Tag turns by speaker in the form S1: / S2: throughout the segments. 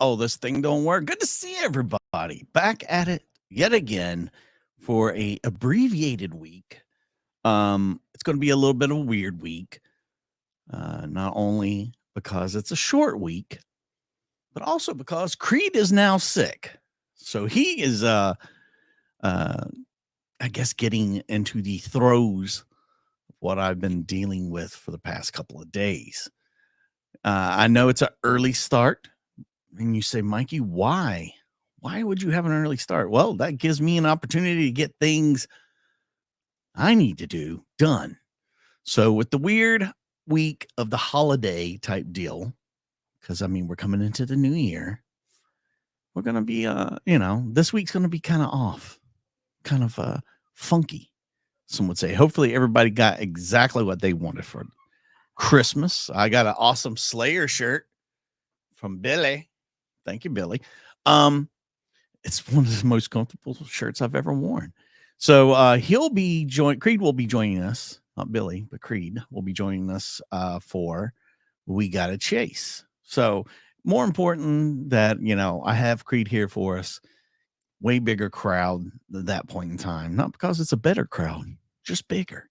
S1: Oh, this thing don't work. Good to see everybody. Back at it yet again for a abbreviated week. It's going to be a little bit of a weird week. Not only because it's a short week, but also because Creed is now sick. So he is I guess getting into the throes of what I've been dealing with for the past couple of days. I know it's an early start. And you say, Mikey, why? Why would you have an early start? Well, that gives me an opportunity to get things I need to do done. So with the weird week of the holiday type deal, because I mean, we're coming into the new year, we're going to be, this week's going to be kind of off, kind of funky. Some would say, hopefully everybody got exactly what they wanted for Christmas. I got an awesome Slayer shirt from Billy. Thank you, Billy. It's one of the most comfortable shirts I've ever worn. So Creed will be joining us, not Billy, but Creed will be joining us for We Gotta Chase. So more important that, I have Creed here for us. Way bigger crowd at that point in time. Not because it's a better crowd, just bigger.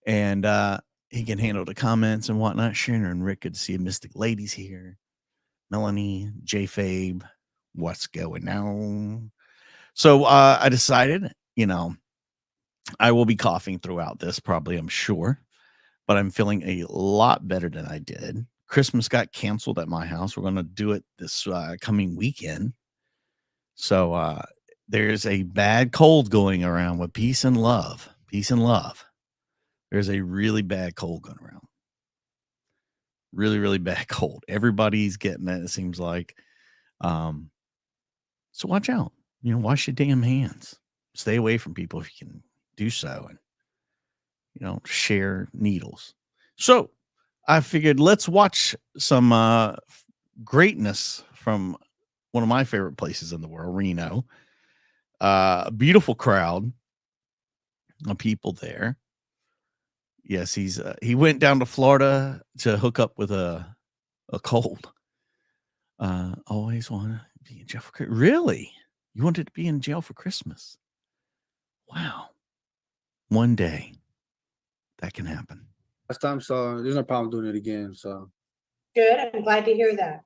S1: And he can handle the comments and whatnot. Sharon and Rick, good to see you. Mystic Ladies here. Melanie, J Fabe, what's going on? So I decided, I will be coughing throughout this, probably, I'm sure, but I'm feeling a lot better than I did. Christmas got canceled at my house. We're going to do it this coming weekend. So there's a bad cold going around with peace and love. Peace and love. There's a really bad cold going around. Really, really bad cold. Everybody's getting it, it seems like. So watch out. Wash your damn hands. Stay away from people if you can do so, and share needles. So I figured let's watch some greatness from one of my favorite places in the world, Reno. A beautiful crowd of people there. Yes, he went down to Florida to hook up with a cold. Always want to be in jail for Christmas. Really? You wanted to be in jail for Christmas? Wow. One day that can happen.
S2: Last time, so there's no problem doing it again. So
S3: good. I'm glad to hear that.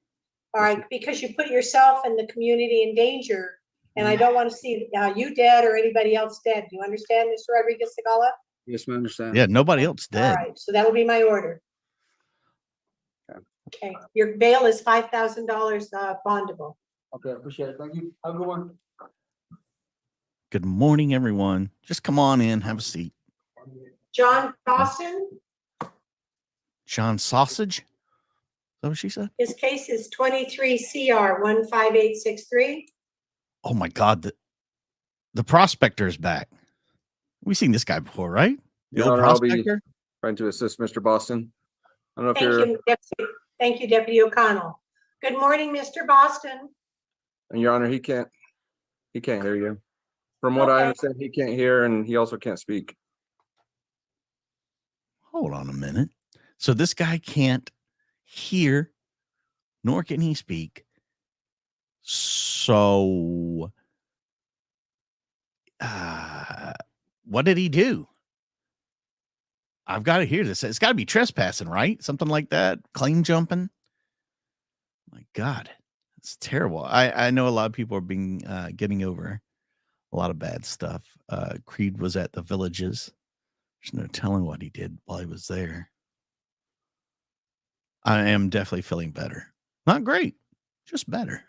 S3: All right, because you put yourself and the community in danger, and I don't want to see you dead or anybody else dead. Do you understand, Mr. Rodriguez Segala?
S2: Yes, I understand.
S1: Yeah, nobody else dead.
S3: All right, so that will be my order. Okay, your bail is $5,000 bondable.
S2: Okay, appreciate it. Thank you. Have a good one.
S1: Good morning, everyone. Just come on in, have a seat.
S3: John Boston.
S1: John Sausage? Is that what she said?
S3: His case is 23 CR 15863.
S1: Oh my God, the prospector is back. We've seen this guy before, right? The old prospector.
S4: I'll be trying to assist Mr. Boston. I don't know if
S3: Thank you, Deputy O'Connell. Good morning, Mr. Boston.
S4: And Your Honor, he can't hear you. From what I understand, he can't hear, and he also can't speak.
S1: Hold on a minute. So this guy can't hear, nor can he speak. So, what did he do? I've got to hear this. It's got to be trespassing, right? Something like that. Claim jumping. My God, it's terrible. I know a lot of people are being getting over a lot of bad stuff. Creed was at the Villages. There's no telling what he did while he was there. I am definitely feeling better. Not great, just better.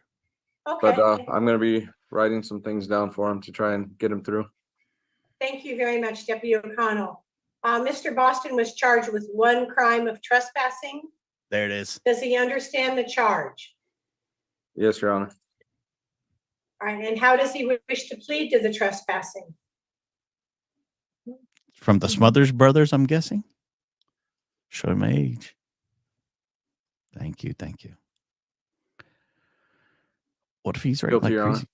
S3: Okay.
S4: But I'm going to be writing some things down for him to try and get him through.
S3: Thank you very much, Deputy O'Connell. Mr. Boston was charged with one crime of trespassing.
S1: There it is.
S3: Does he understand the charge?
S4: Yes, Your Honor.
S3: All right, and how does he wish to plead to the trespassing?
S1: From the Smothers Brothers, I'm guessing. Show my age. Thank you. What if he's right?
S4: Guilty,
S1: Like
S4: Your
S1: crazy?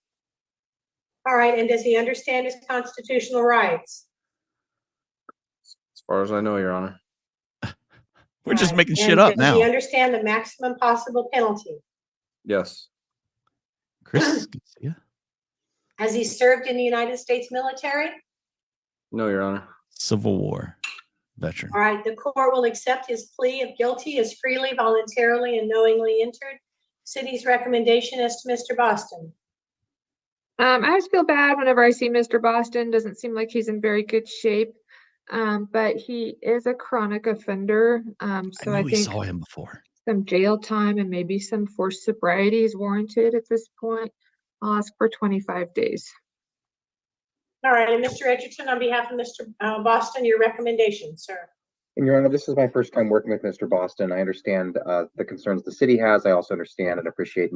S4: Honor.
S3: All right, and does he understand his constitutional rights?
S4: As far as I know, Your Honor.
S1: We're just making shit up now.
S3: Does he understand the maximum possible penalty?
S4: Yes.
S1: Chris, good to see ya.
S3: Has he served in the United States military?
S4: No, Your Honor.
S1: Civil War veteran.
S3: All right, the court will accept his plea of guilty as freely, voluntarily, and knowingly entered. City's recommendation is to Mr. Boston.
S5: I just feel bad whenever I see Mr. Boston. Doesn't seem like he's in very good shape. But he is a chronic offender. So
S1: I
S5: I
S1: knew we
S5: think
S1: saw him before.
S5: some jail time and maybe some forced sobriety is warranted at this point. I'll ask for 25 days.
S3: All right, and Mr. Edgerton, on behalf of Mr. Boston, your recommendation, sir.
S6: And Your Honor, this is my first time working with Mr. Boston. I understand the concerns the city has. I also understand and appreciate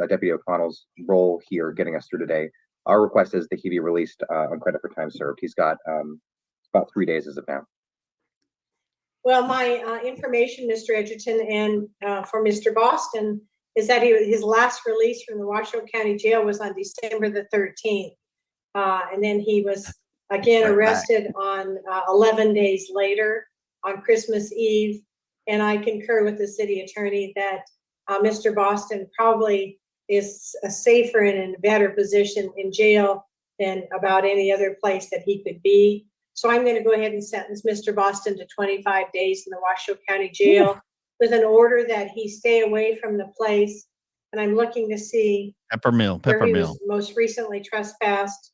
S6: Deputy O'Connell's role here getting us through today. Our request is that he be released on credit for time served. He's got about 3 days as of now.
S3: Well, my information, Mr. Edgerton, and for Mr. Boston is that his last release from the Washoe County Jail was on December the 13th. And then he was again arrested on 11 days later on Christmas Eve. And I concur with the city attorney that Mr. Boston probably is a safer and in a better position in jail than about any other place that he could be. So I'm going to go ahead and sentence Mr. Boston to 25 days in the Washoe County Jail with an order that he stay away from the place. And I'm looking to see where he was most recently trespassed.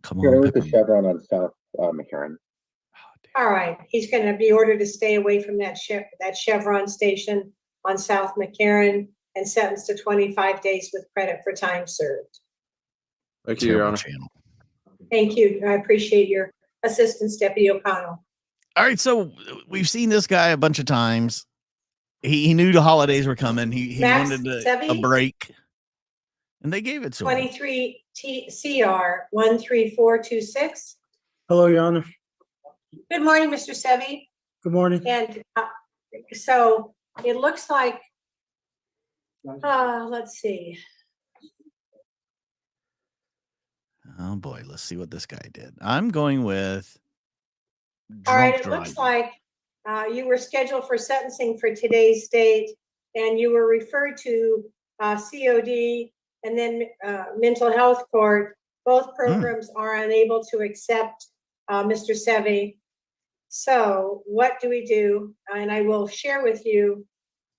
S1: Come
S6: You're
S1: on,
S6: with the Chevron on South McCarran.
S3: All right, he's going to be ordered to stay away from that Chevron station on South McCarran and sentenced to 25 days with credit for time served.
S4: Thank you, Your Honor.
S1: Channel.
S3: Thank you. I appreciate your assistance, Deputy O'Connell.
S1: All right, so we've seen this guy a bunch of times. He knew the holidays were coming. He
S3: Max
S1: wanted a
S3: Sevy?
S1: break, and they gave it to him.
S3: 23 CR 13426.
S2: Hello, Your Honor.
S3: Good morning, Mr. Sevy.
S2: Good morning.
S3: And so it looks like, let's see.
S1: Oh boy, let's see what this guy did. I'm going with
S3: All right,
S1: drunk
S3: it looks
S1: driving.
S3: like you were scheduled for sentencing for today's date, and you were referred to COD and then mental health court. Both programs are unable to accept Mr. Sevy. So what do we do? And I will share with you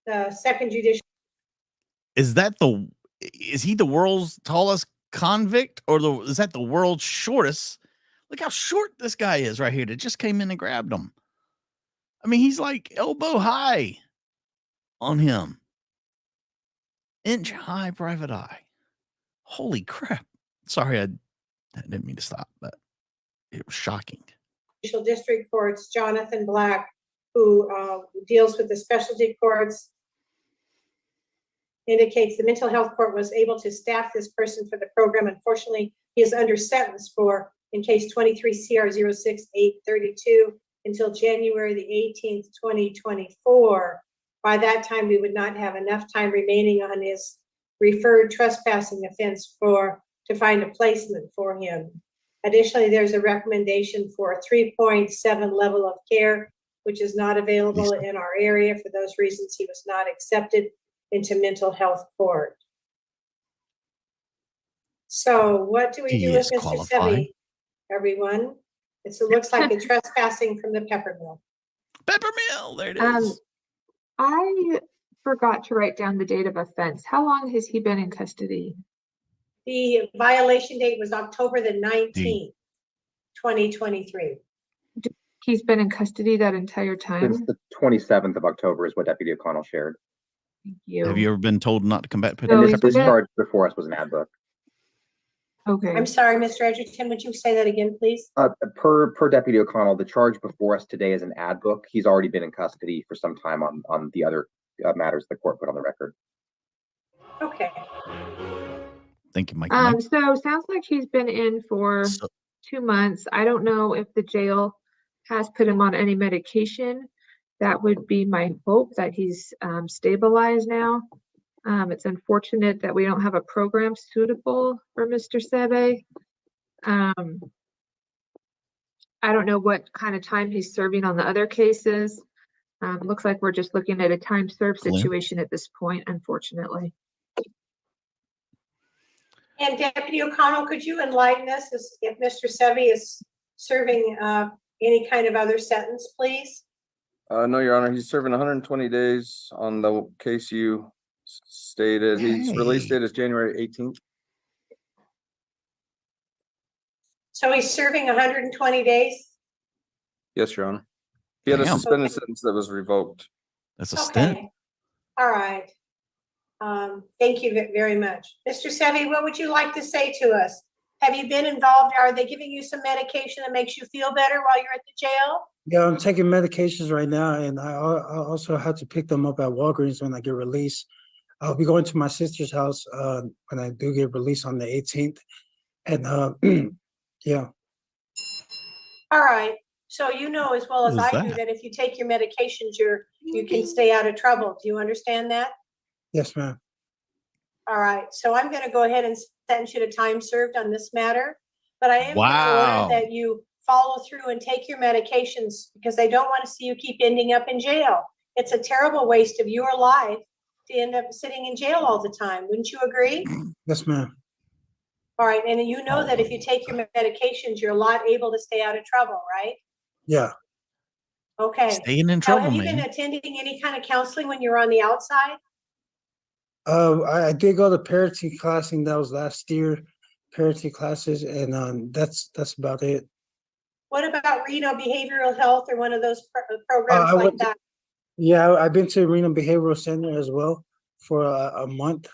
S3: the second judicial.
S1: Is he the world's tallest convict, or is that the world's shortest? Look how short this guy is right here that just came in and grabbed him. I mean, he's like elbow high on him. Inch high private eye. Holy crap. Sorry, I didn't mean to stop, but it was shocking.
S3: District courts, Jonathan Black, who deals with the specialty courts, indicates the mental health court was able to staff this person for the program. Unfortunately, he is under sentence for, in case 23 CR 06832, until January the 18th, 2024. By that time, we would not have enough time remaining on his referred trespassing offense to find a placement for him. Additionally, there's a recommendation for a 3.7 level of care, which is not available in our area. For those reasons, he was not accepted into mental health court. So what do we do with Mr. Sevy, everyone? It looks like the trespassing from the Peppermill.
S1: Peppermill, there it is.
S5: I forgot to write down the date of offense. How long has he been in custody?
S3: The violation date was October the 19th, 2023.
S5: He's been in custody that entire time?
S6: Since the 27th of October is what Deputy O'Connell shared.
S5: Thank you.
S1: Have you ever been told not to come back?
S5: No,
S6: And this charge before us was an ad book.
S5: Okay.
S3: I'm sorry, Mr. Edgerton, would you say that again, please?
S6: Per Deputy O'Connell, the charge before us today is an ad book. He's already been in custody for some time on the other matters the court put on the record.
S3: Okay.
S1: Thank you, Mike.
S5: So sounds like he's been in for 2 months. I don't know if the jail has put him on any medication. That would be my hope, that he's stabilized now. It's unfortunate that we don't have a program suitable for Mr. Sevy. I don't know what kind of time he's serving on the other cases. Looks like we're just looking at a time served situation at this point, unfortunately.
S3: And Deputy O'Connell, could you enlighten us as if Mr. Sevy is serving any kind of other sentence, please?
S4: No, Your Honor, he's serving 120 days on the case you stated. His release
S1: Hey.
S4: date is January 18th.
S3: So he's serving 120 days?
S4: Yes, Your Honor. He had a
S1: Damn.
S4: suspended sentence that was revoked.
S1: That's a stint.
S3: Okay, all right. Thank you very much. Mr. Sevy, what would you like to say to us? Have you been involved? Are they giving you some medication that makes you feel better while you're at the jail?
S2: Yeah, I'm taking medications right now, and I also have to pick them up at Walgreens when I get released. I'll be going to my sister's house when I do get released on the 18th. And yeah.
S3: All right, so you know as well as
S1: What was
S3: I do
S1: that?
S3: that if you take your medications, you can stay out of trouble. Do you understand that?
S2: Yes, ma'am.
S3: All right, so I'm gonna go ahead and sentence you to time served on this matter. But I am gonna
S1: Wow.
S3: order that you follow through and take your medications because they don't want to see you keep ending up in jail. It's a terrible waste of your life to end up sitting in jail all the time. Wouldn't you agree?
S2: Yes, ma'am.
S3: All right, and you know that if you take your medications, you're a lot able to stay out of trouble, right?
S2: Yeah.
S3: Okay.
S1: Staying in
S3: Now,
S1: trouble,
S3: have you been
S1: man.
S3: attending any kind of counseling when you're on the outside?
S2: I did go to parenting class, and that was last year, parenting classes, and that's about it.
S3: What about Reno Behavioral Health or one of those programs
S2: I
S3: like
S2: went to-
S3: that?
S2: Yeah, I've been to Reno Behavioral Center as well for a month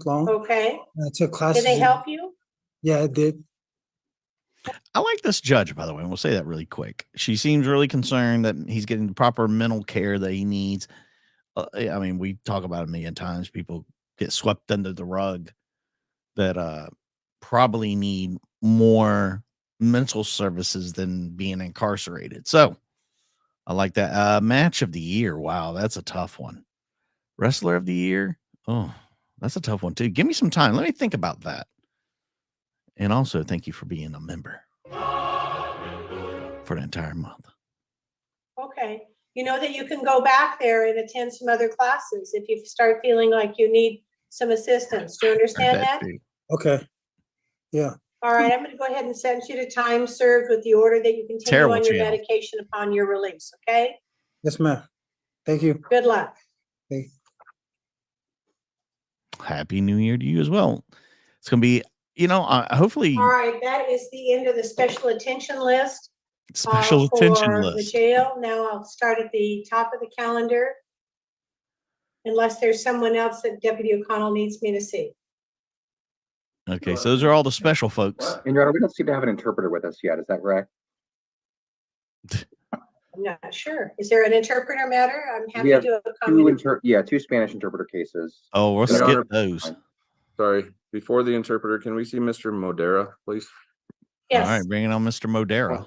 S2: long.
S3: Okay.
S2: And I took classes.
S3: Did they help you?
S2: Yeah, it did.
S1: I like this judge, by the way, and we'll say that really quick. She seems really concerned that he's getting the proper mental care that he needs. I mean, we talk about it a million times. People get swept under the rug that probably need more mental services than being incarcerated. So I like that. Match of the year. Wow, that's a tough one. Wrestler of the year. Oh, that's a tough one too. Give me some time. Let me think about that. And also, thank you for being a member for the entire month.
S3: Okay. You know that you can go back there and attend some other classes if you start feeling like you need some assistance. Do you understand that?
S1: too.
S2: Okay. Yeah.
S3: All right, I'm gonna go ahead and send you to time served with the order that you continue
S1: Terrible
S3: on your
S1: jail.
S3: medication upon your release, okay?
S2: Yes, ma'am. Thank you.
S3: Good luck.
S1: Happy New Year to you as well. It's gonna be, hopefully
S3: All right, that is the end of the special attention list.
S1: special attention
S3: For the
S1: list.
S3: jail. Now I'll start at the top of the calendar. Unless there's someone else that Deputy O'Connell needs me to see.
S1: Okay, so those are all the special folks.
S6: And Your Honor, we don't seem to have an interpreter with us yet. Is that correct?
S3: I'm not sure. Is there an interpreter matter? I'm happy
S6: have
S3: to accommodate.
S6: Two Spanish interpreter cases.
S1: Oh, we'll
S4: Your
S1: skip
S4: Honor.
S1: those.
S4: Sorry, before the interpreter, can we see Mr. Madera, please?
S1: All right,
S3: Yes,
S1: bringing on Mr. Madera.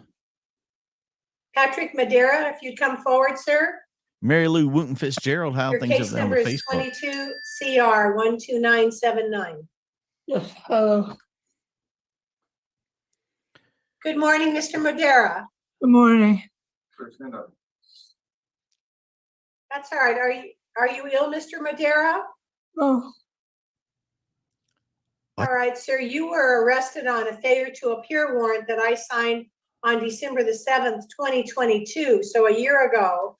S3: Patrick Madera, if you'd come forward, sir.
S1: Mary Lou Wooten Fitzgerald, how
S3: Your
S1: things
S3: case
S1: have been on
S3: number is
S1: Facebook.
S3: 22 CR 12979.
S2: Yes. Hello.
S3: Good morning, Mr. Madera.
S2: Good morning.
S3: That's all right. Are you ill, Mr. Madera?
S2: Oh.
S1: What?
S3: All right, sir, you were arrested on a failure to appear warrant that I signed on December the 7th, 2022, so a year ago.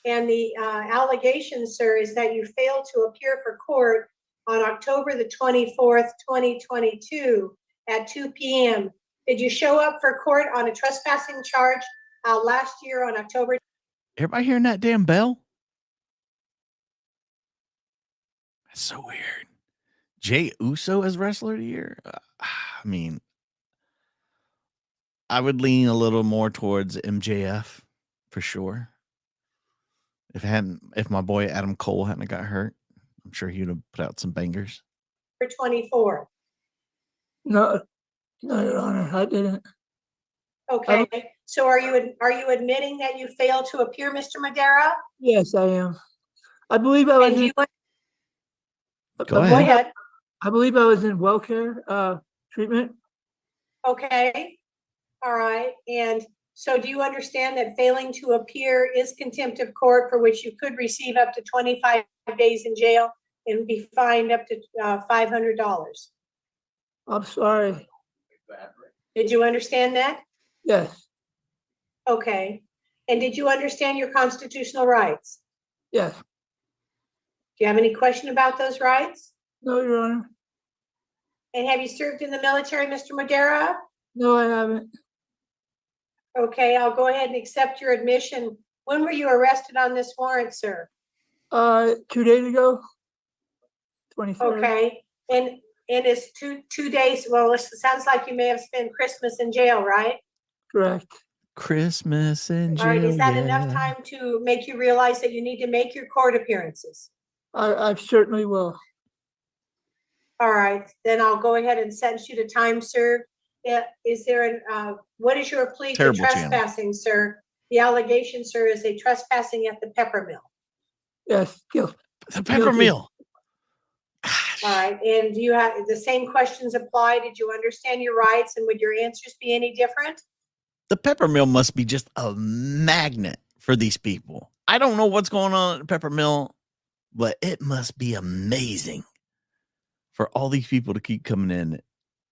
S3: And the allegation, sir, is that you failed to appear for court on October the 24th, 2022 at 2 p.m. Did you show up for court on a trespassing charge last year on October?
S1: Everybody hearing that damn bell? That's so weird. Jay Uso as wrestler of the year? I mean, I would lean a little more towards MJF for sure. If my boy Adam Cole hadn't got hurt, I'm sure he would have put out some bangers.
S3: 24.
S2: No, Your Honor, I didn't.
S3: Okay, so are you admitting that you failed to appear, Mr. Madera?
S2: Yes, I am. I believe I
S3: And you,
S1: Go
S3: go
S1: ahead.
S3: ahead.
S2: I believe I was in WellCare treatment.
S3: Okay, all right. And so do you understand that failing to appear is contempt of court for which you could receive up to 25 days in jail and be fined up to $500?
S7: I'm sorry.
S3: Did you understand that?
S7: Yes,
S3: Okay. And did you understand your constitutional rights?
S7: yes.
S3: Do you have any question about those rights?
S7: No, Your Honor.
S3: And have you served in the military, Mr. Madera?
S7: No, I haven't.
S3: Okay, I'll go ahead and accept your admission. When were you arrested on this warrant, sir?
S7: 2 days ago. 23rd.
S3: Okay, and it's two days, well, it sounds like you may have spent Christmas in jail, right?
S7: Correct.
S1: Christmas in
S3: All right,
S1: jail.
S3: is that enough
S1: yeah.
S3: time to make you realize that you need to make your court appearances?
S7: I certainly will.
S3: All right, then I'll go ahead and sentence you to time served. Is there what is your plea to
S1: Terrible channel.
S3: trespassing, sir? The allegation, sir, is a trespassing at the pepper mill.
S7: Yes, guilty.
S1: The pepper mill.
S3: All right, and do you have the same questions apply? Did you understand your rights, and would your answers be any different?
S1: The pepper mill must be just a magnet for these people. I don't know what's going on at the pepper mill, but it must be amazing for all these people to keep coming in.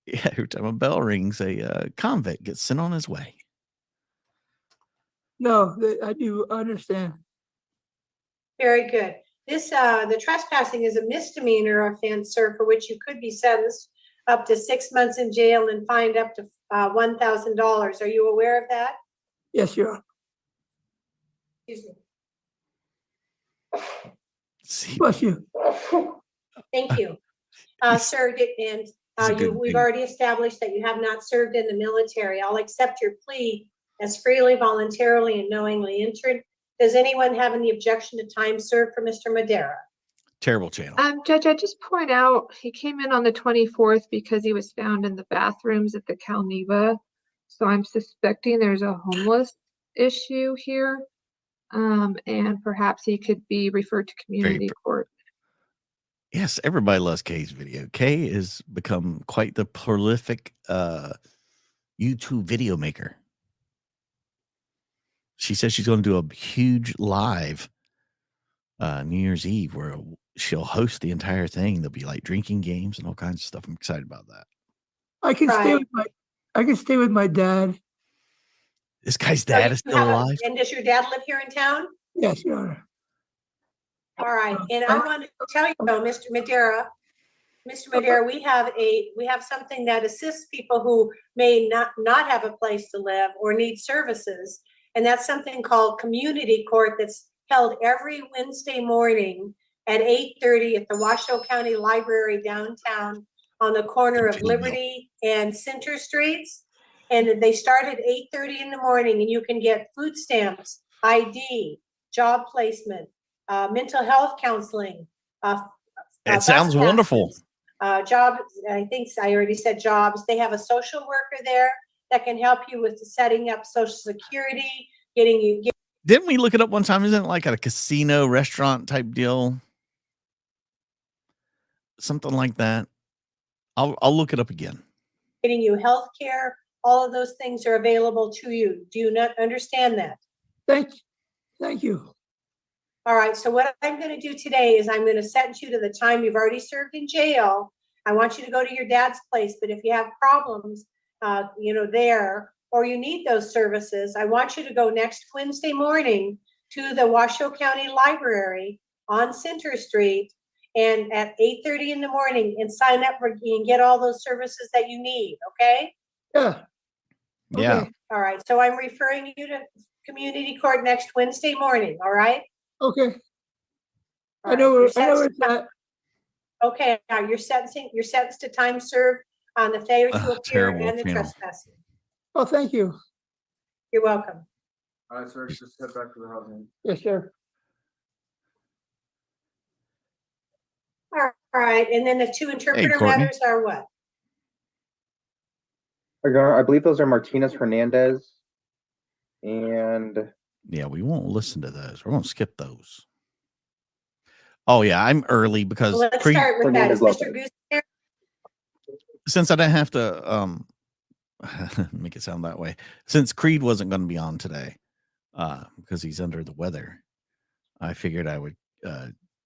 S1: Yeah, every time a bell rings, a convict gets sent on his way.
S7: No, I do understand.
S3: Very good. This, the trespassing is a misdemeanor offense, sir, for which you could be sentenced up to 6 months in jail and fined up to $1,000. Are you aware of that?
S7: Yes, Your Honor.
S3: Excuse me.
S1: See,
S7: Bless you.
S3: Thank you. Sir, and
S1: It's a good
S3: we've
S1: thing.
S3: already established that you have not served in the military. I'll accept your plea as freely, voluntarily, and knowingly entered. Does anyone have any objection to time served for Mr. Madera?
S1: Terrible channel.
S5: Judge, I just point out, he came in on the 24th because he was found in the bathrooms at the Calneva. So I'm suspecting there's a homeless issue here. And perhaps he could be referred to community court.
S1: Yes, everybody loves Kay's video. Kay has become quite the prolific YouTube video maker. She says she's going to do a huge live New Year's Eve where she'll host the entire thing. There'll be like drinking games and all kinds of stuff. I'm excited about that.
S7: I can stay
S3: Right.
S7: with my dad.
S1: This guy's
S3: So
S1: dad
S3: you
S1: is still
S3: have
S1: alive.
S3: And does your dad live here in town?
S7: Yes, Your Honor.
S3: All right, and I want to tell you though, Mr. Madera, we have something that assists people who may not have a place to live or need services. And that's something called community court that's held every Wednesday morning at 8:30 at the Washoe County Library downtown on the corner of Liberty and Center Streets. And they start at 8:30 in the morning, and you can get food stamps, ID, job placement, mental health counseling.
S1: It sounds wonderful.
S3: Job, I think I already said jobs. They have a social worker there that can help you with setting up Social Security,
S1: Didn't we look it up one time? Isn't it like a casino restaurant type deal? Something like that. I'll look it up again.
S3: getting you health care. All of those things are available to you. Do you not understand that?
S7: Thank you.
S3: All right, so what I'm going to do today is I'm going to sentence you to the time you've already served in jail. I want you to go to your dad's place, but if you have problems, there, or you need those services, I want you to go next Wednesday morning to the Washoe County Library on Center Street and at 8:30 in the morning and sign up and get all those services that you need, okay?
S7: Yeah.
S1: Yeah.
S7: Okay.
S3: All right, so I'm referring you to community court next Wednesday morning, all right?
S7: Okay.
S3: All
S7: I know
S3: right,
S7: where it's at.
S3: Okay, now you're sentenced to time served on the failure to appear
S1: Terrible
S3: and the
S1: channel.
S3: trespassing.
S7: Oh, thank you.
S3: You're welcome.
S4: All right, sir, just head back to the house.
S7: Yes, sir.
S3: All right, and then the two interpreter
S1: Courtney.
S3: matters are what?
S6: Your Honor, I believe those are Martinez, Hernandez, and
S1: Yeah, we won't listen to those. We're going to skip those. Oh, yeah, I'm early because
S3: Well, let's start with that. Is
S6: Hernandez
S3: Mr. Goose there?
S1: since I didn't have to make it sound that way, since Creed wasn't going to be on today because he's under the weather, I figured I would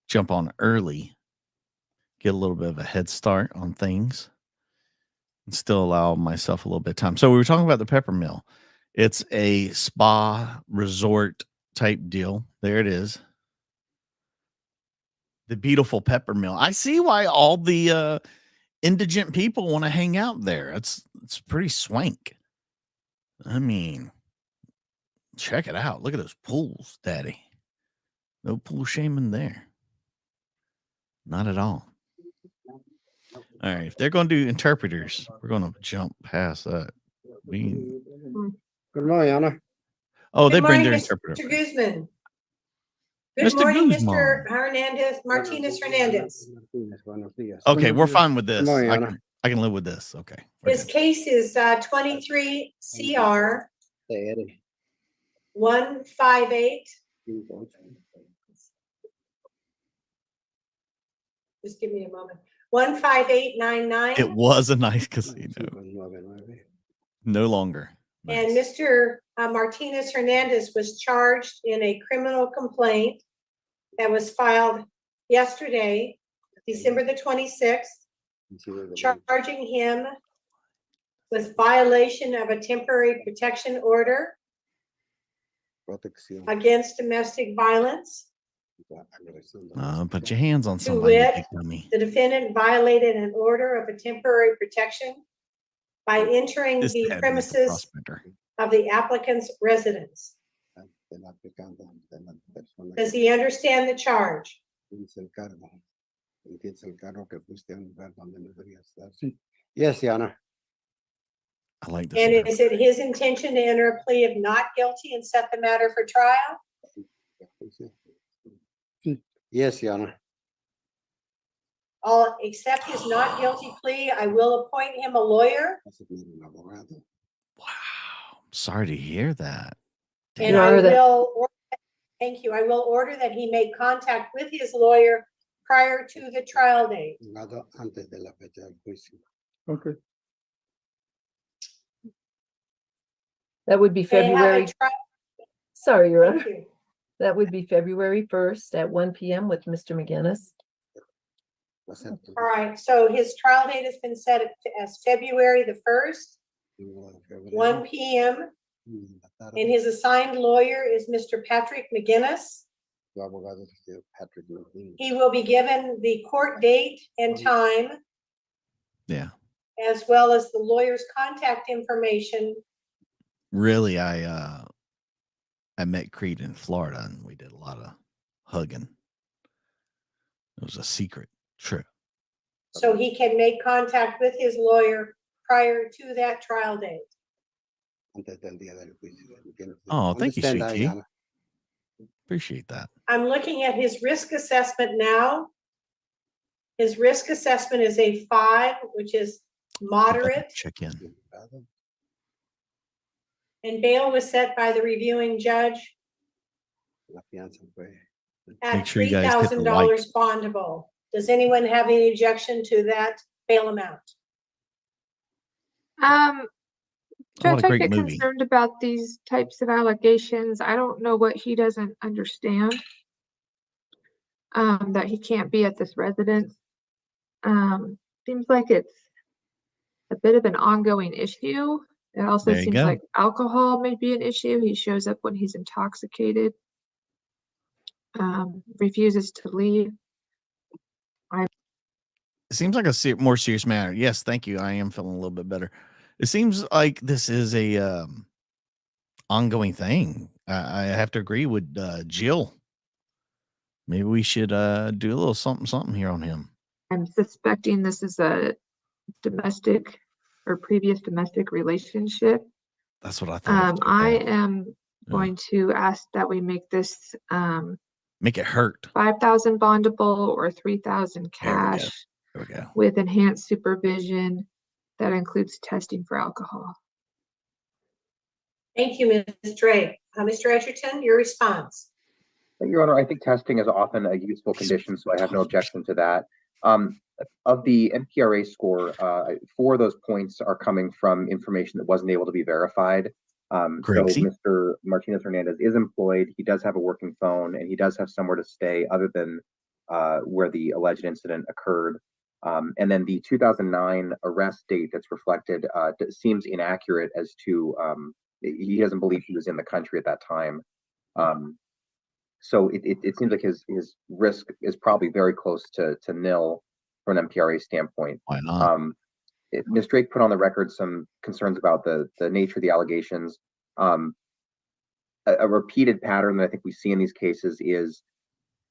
S1: jump on early, get a little bit of a head start on things, and still allow myself a little bit of time. So we were talking about the Pepper Mill. It's a spa resort type deal. There it is. The beautiful Pepper Mill. I see why all the indigent people want to hang out there. It's pretty swank. I mean, check it out. Look at those pools, Daddy. No pool shaming there. Not at all. All right. If they're going to do interpreters, we're going to jump past that.
S8: Good morning, Anna.
S1: Oh,
S3: Good
S1: they bring
S3: morning,
S1: their
S3: Mr.
S1: interpreter.
S3: Guzman. Good
S1: Mr.
S3: morning,
S1: Guzman.
S3: Mr. Hernandez, Martinez Hernandez.
S1: Okay, we're fine with this.
S8: morning,
S1: I
S8: Anna.
S1: can live with this. Okay. we're
S3: His
S1: good.
S3: case is 23 CR 158. Just give me a moment. 15899.
S1: It was a nice casino. No longer.
S3: And
S1: Nice.
S3: Mr. Martinez Hernandez was charged in a criminal complaint that was filed yesterday, December the 26th, charging him with violation of a temporary protection order against domestic violence.
S1: Put your hands on
S3: To
S1: somebody, you
S3: wit,
S1: big dummy.
S3: the defendant violated an order of a temporary protection by entering
S1: This
S3: the
S1: dad was
S3: premises
S1: prospector.
S3: of the applicant's residence. Does he understand the charge?
S8: Yes, Yana.
S1: I like this.
S3: And
S1: interpreter.
S3: is it his intention to enter a plea of not guilty and set the matter for trial?
S8: Yes, Yana.
S3: I'll accept his not guilty plea. I will appoint him a lawyer,
S1: Wow. Sorry to hear that.
S3: and
S9: Your
S3: I
S9: Honor, that-
S3: will, thank you, I will order that he make contact with his lawyer prior to the trial date.
S7: Okay.
S9: That would be
S3: They have a
S9: February,
S3: trial,
S9: sorry, Your
S3: thank
S9: Honor.
S3: you.
S9: That would be February 1st at 1 PM with Mr. McGinnis.
S3: All right, so his trial date has been set as February the 1st, 1 PM, and his assigned lawyer is Mr. Patrick McGinnis. He will be given the court date and time,
S1: Yeah.
S3: as well as the lawyer's contact information.
S1: Really, I met Creed in Florida and we did a lot of hugging. It was a secret trip.
S3: So he can make contact with his lawyer prior to that trial date.
S1: Oh, thank you,
S8: Understand
S1: sweet tea.
S8: Yana.
S1: Appreciate that.
S3: I'm looking at his risk assessment now. His risk assessment is a 5, which is moderate,
S1: Check in.
S3: and bail was set by the reviewing judge at
S1: Make sure you guys hit the
S3: $3,000 bondable. Does anyone have any objection to that bail amount?
S1: What a
S5: Judge, I
S1: great
S5: get
S1: movie.
S5: concerned about these types of allegations. I don't know what he doesn't understand. That he can't be at this residence. Seems like it's a bit of an ongoing issue. It also
S1: There you
S5: seems
S1: go.
S5: like alcohol may be an issue. He shows up when he's intoxicated. Refuses to leave.
S1: It seems like a more serious matter. Yes, thank you. I am feeling a little bit better. It seems like this is a ongoing thing. I have to agree with Jill. Maybe we should do a little something here on him.
S5: I'm suspecting this is a domestic or previous domestic relationship.
S1: That's what I thought.
S5: I am
S1: Yeah.
S5: going to ask that we make this
S1: Make it hurt.
S5: 5,000 bondable or 3,000
S1: There we go.
S5: cash
S1: There we go.
S5: with enhanced supervision that includes testing for alcohol.
S3: Thank you, Ms. Drake. Mr. Edgerton, your response.
S6: Your Honor, I think testing is often a useful condition, so I have no objection to that. Of the MPRA score, 4 of those points are coming from information that wasn't able to be verified. So
S1: Crazy.
S6: Mr. Martinez Hernandez is employed, he does have a working phone, and he does have somewhere to stay other than where the alleged incident occurred. And then the 2009 arrest date that's reflected seems inaccurate as to he doesn't believe he was in the country at that time. So it seems like his risk is probably very close to nil from an MPRA standpoint.
S1: Why not?
S6: Ms. Drake put on the record some concerns about the nature of the allegations. A repeated pattern that I think we see in these cases is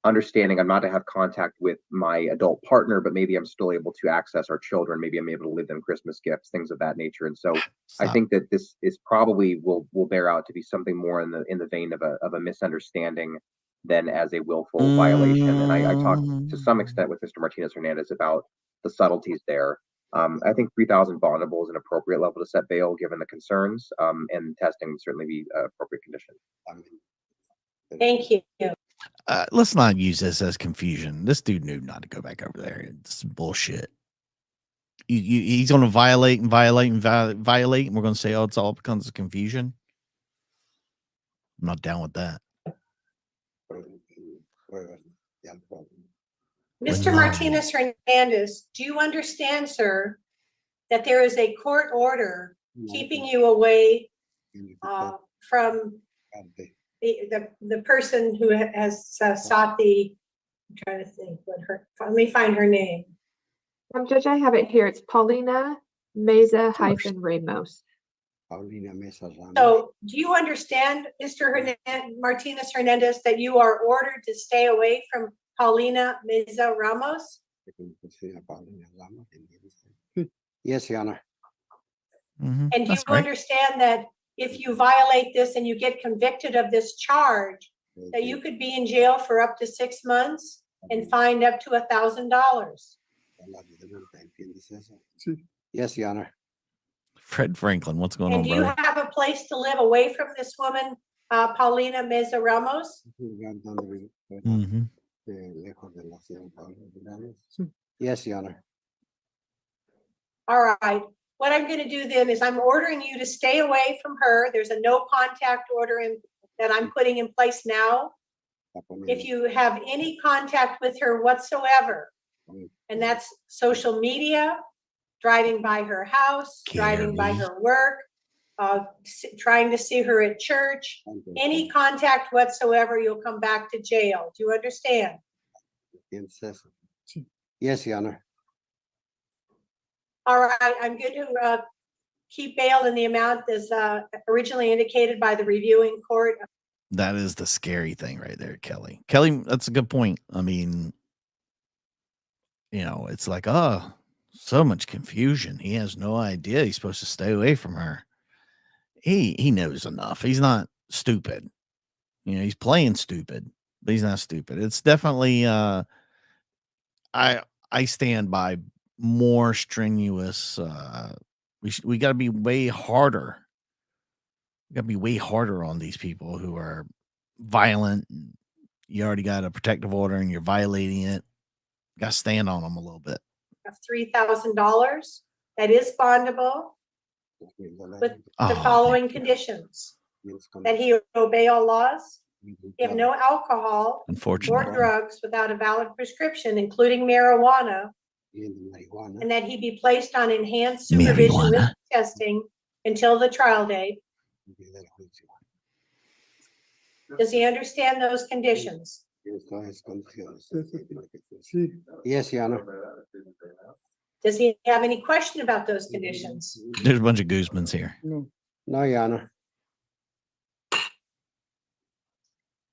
S6: understanding I'm not to have contact with my adult partner, but maybe I'm still able to access our children. Maybe I'm able to leave them Christmas gifts, things of that nature. And so I think that this is probably will bear out to be something more in the vein of a misunderstanding than as a willful violation. And I talked to some extent with Mr. Martinez Hernandez about the subtleties there. I think 3,000 bondable is an appropriate level to set bail given the concerns, and testing would certainly be an appropriate condition.
S3: Thank you.
S1: Let's not use this as confusion. This dude knew not to go back over there. It's bullshit. He's going to violate, and we're going to say, oh, it's all because of confusion. I'm not down with that.
S3: Mr. Martinez Hernandez, do you understand, sir, that there is a court order keeping you away from the person who has sought the, I'm trying to think what let me find her name.
S5: Judge, I have it here. It's Paulina Meza-Ramos.
S3: So do you understand, Mr. Martinez Hernandez, that you are ordered to stay away from Paulina Meza-Ramos?
S8: Yes, Your Honor.
S3: And do you understand that if you violate this and you get convicted of this charge, that you could be in jail for up to 6 months and fined up to $1,000?
S8: Yes, Your Honor.
S1: Fred Franklin, what's going on,
S3: And do you have a place to live away from this woman, Paulina Meza-Ramos?
S8: Yes, Your Honor.
S3: All right. What I'm going to do then is I'm ordering you to stay away from her. There's a no contact order that I'm putting in place now. If you have any contact with her whatsoever, and that's social media, driving by her house, driving by her work, trying to see her at church, any contact whatsoever, you'll come back to jail. Do you understand?
S8: Yes, Your Honor.
S3: All right, I'm going to keep bail in the amount as originally indicated by the reviewing court.
S1: That is the scary thing right there, Kelly. Kelly, that's a good point. I mean, you know, it's like, oh, so much confusion. He has no idea he's supposed to stay away from her. He knows enough. He's not stupid. You know, he's playing stupid, but he's not stupid. It's definitely I stand by more strenuous. We got to be way harder. We got to be way harder on these people who are violent. You already got a protective order and you're violating it. Got to stand on them a little bit.
S3: Of $3,000 that is bondable with the following conditions: that he obey all laws, have no alcohol or drugs without a valid prescription, including marijuana, and that he be placed on enhanced supervision with testing until the trial date. Does he understand those conditions?
S8: Yes, Your Honor.
S3: Does he have any question about those conditions?
S1: There's a bunch of Guzmans here.
S8: No, Your Honor.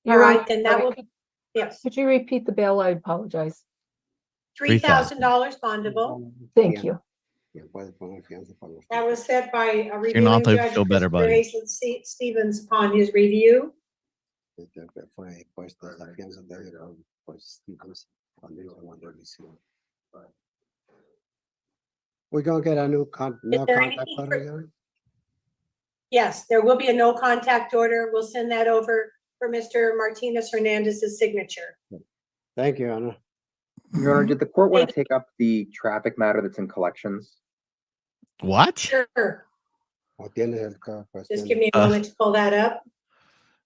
S3: All right, then that will be, yes,
S9: Could you repeat the bail? I apologize.
S3: $3,000 bondable.
S9: Thank you.
S3: That was set by a
S1: You're
S3: reviewing
S1: not to
S3: judge,
S1: feel better,
S3: Mr.
S1: buddy.
S3: Hazel Stevens, upon his review.
S8: We're gonna get a new no
S3: there
S8: contact
S3: anything
S8: order,
S3: for-
S8: Your Honor?
S3: Yes, there will be a no contact order. We'll send that over for Mr. Martinez Hernandez's signature.
S8: Thank you, Your Honor.
S6: Your Honor, did the court want to take up the traffic matter that's in collections?
S1: What?
S3: Sure. Just
S8: Just
S3: give me a moment to pull that up.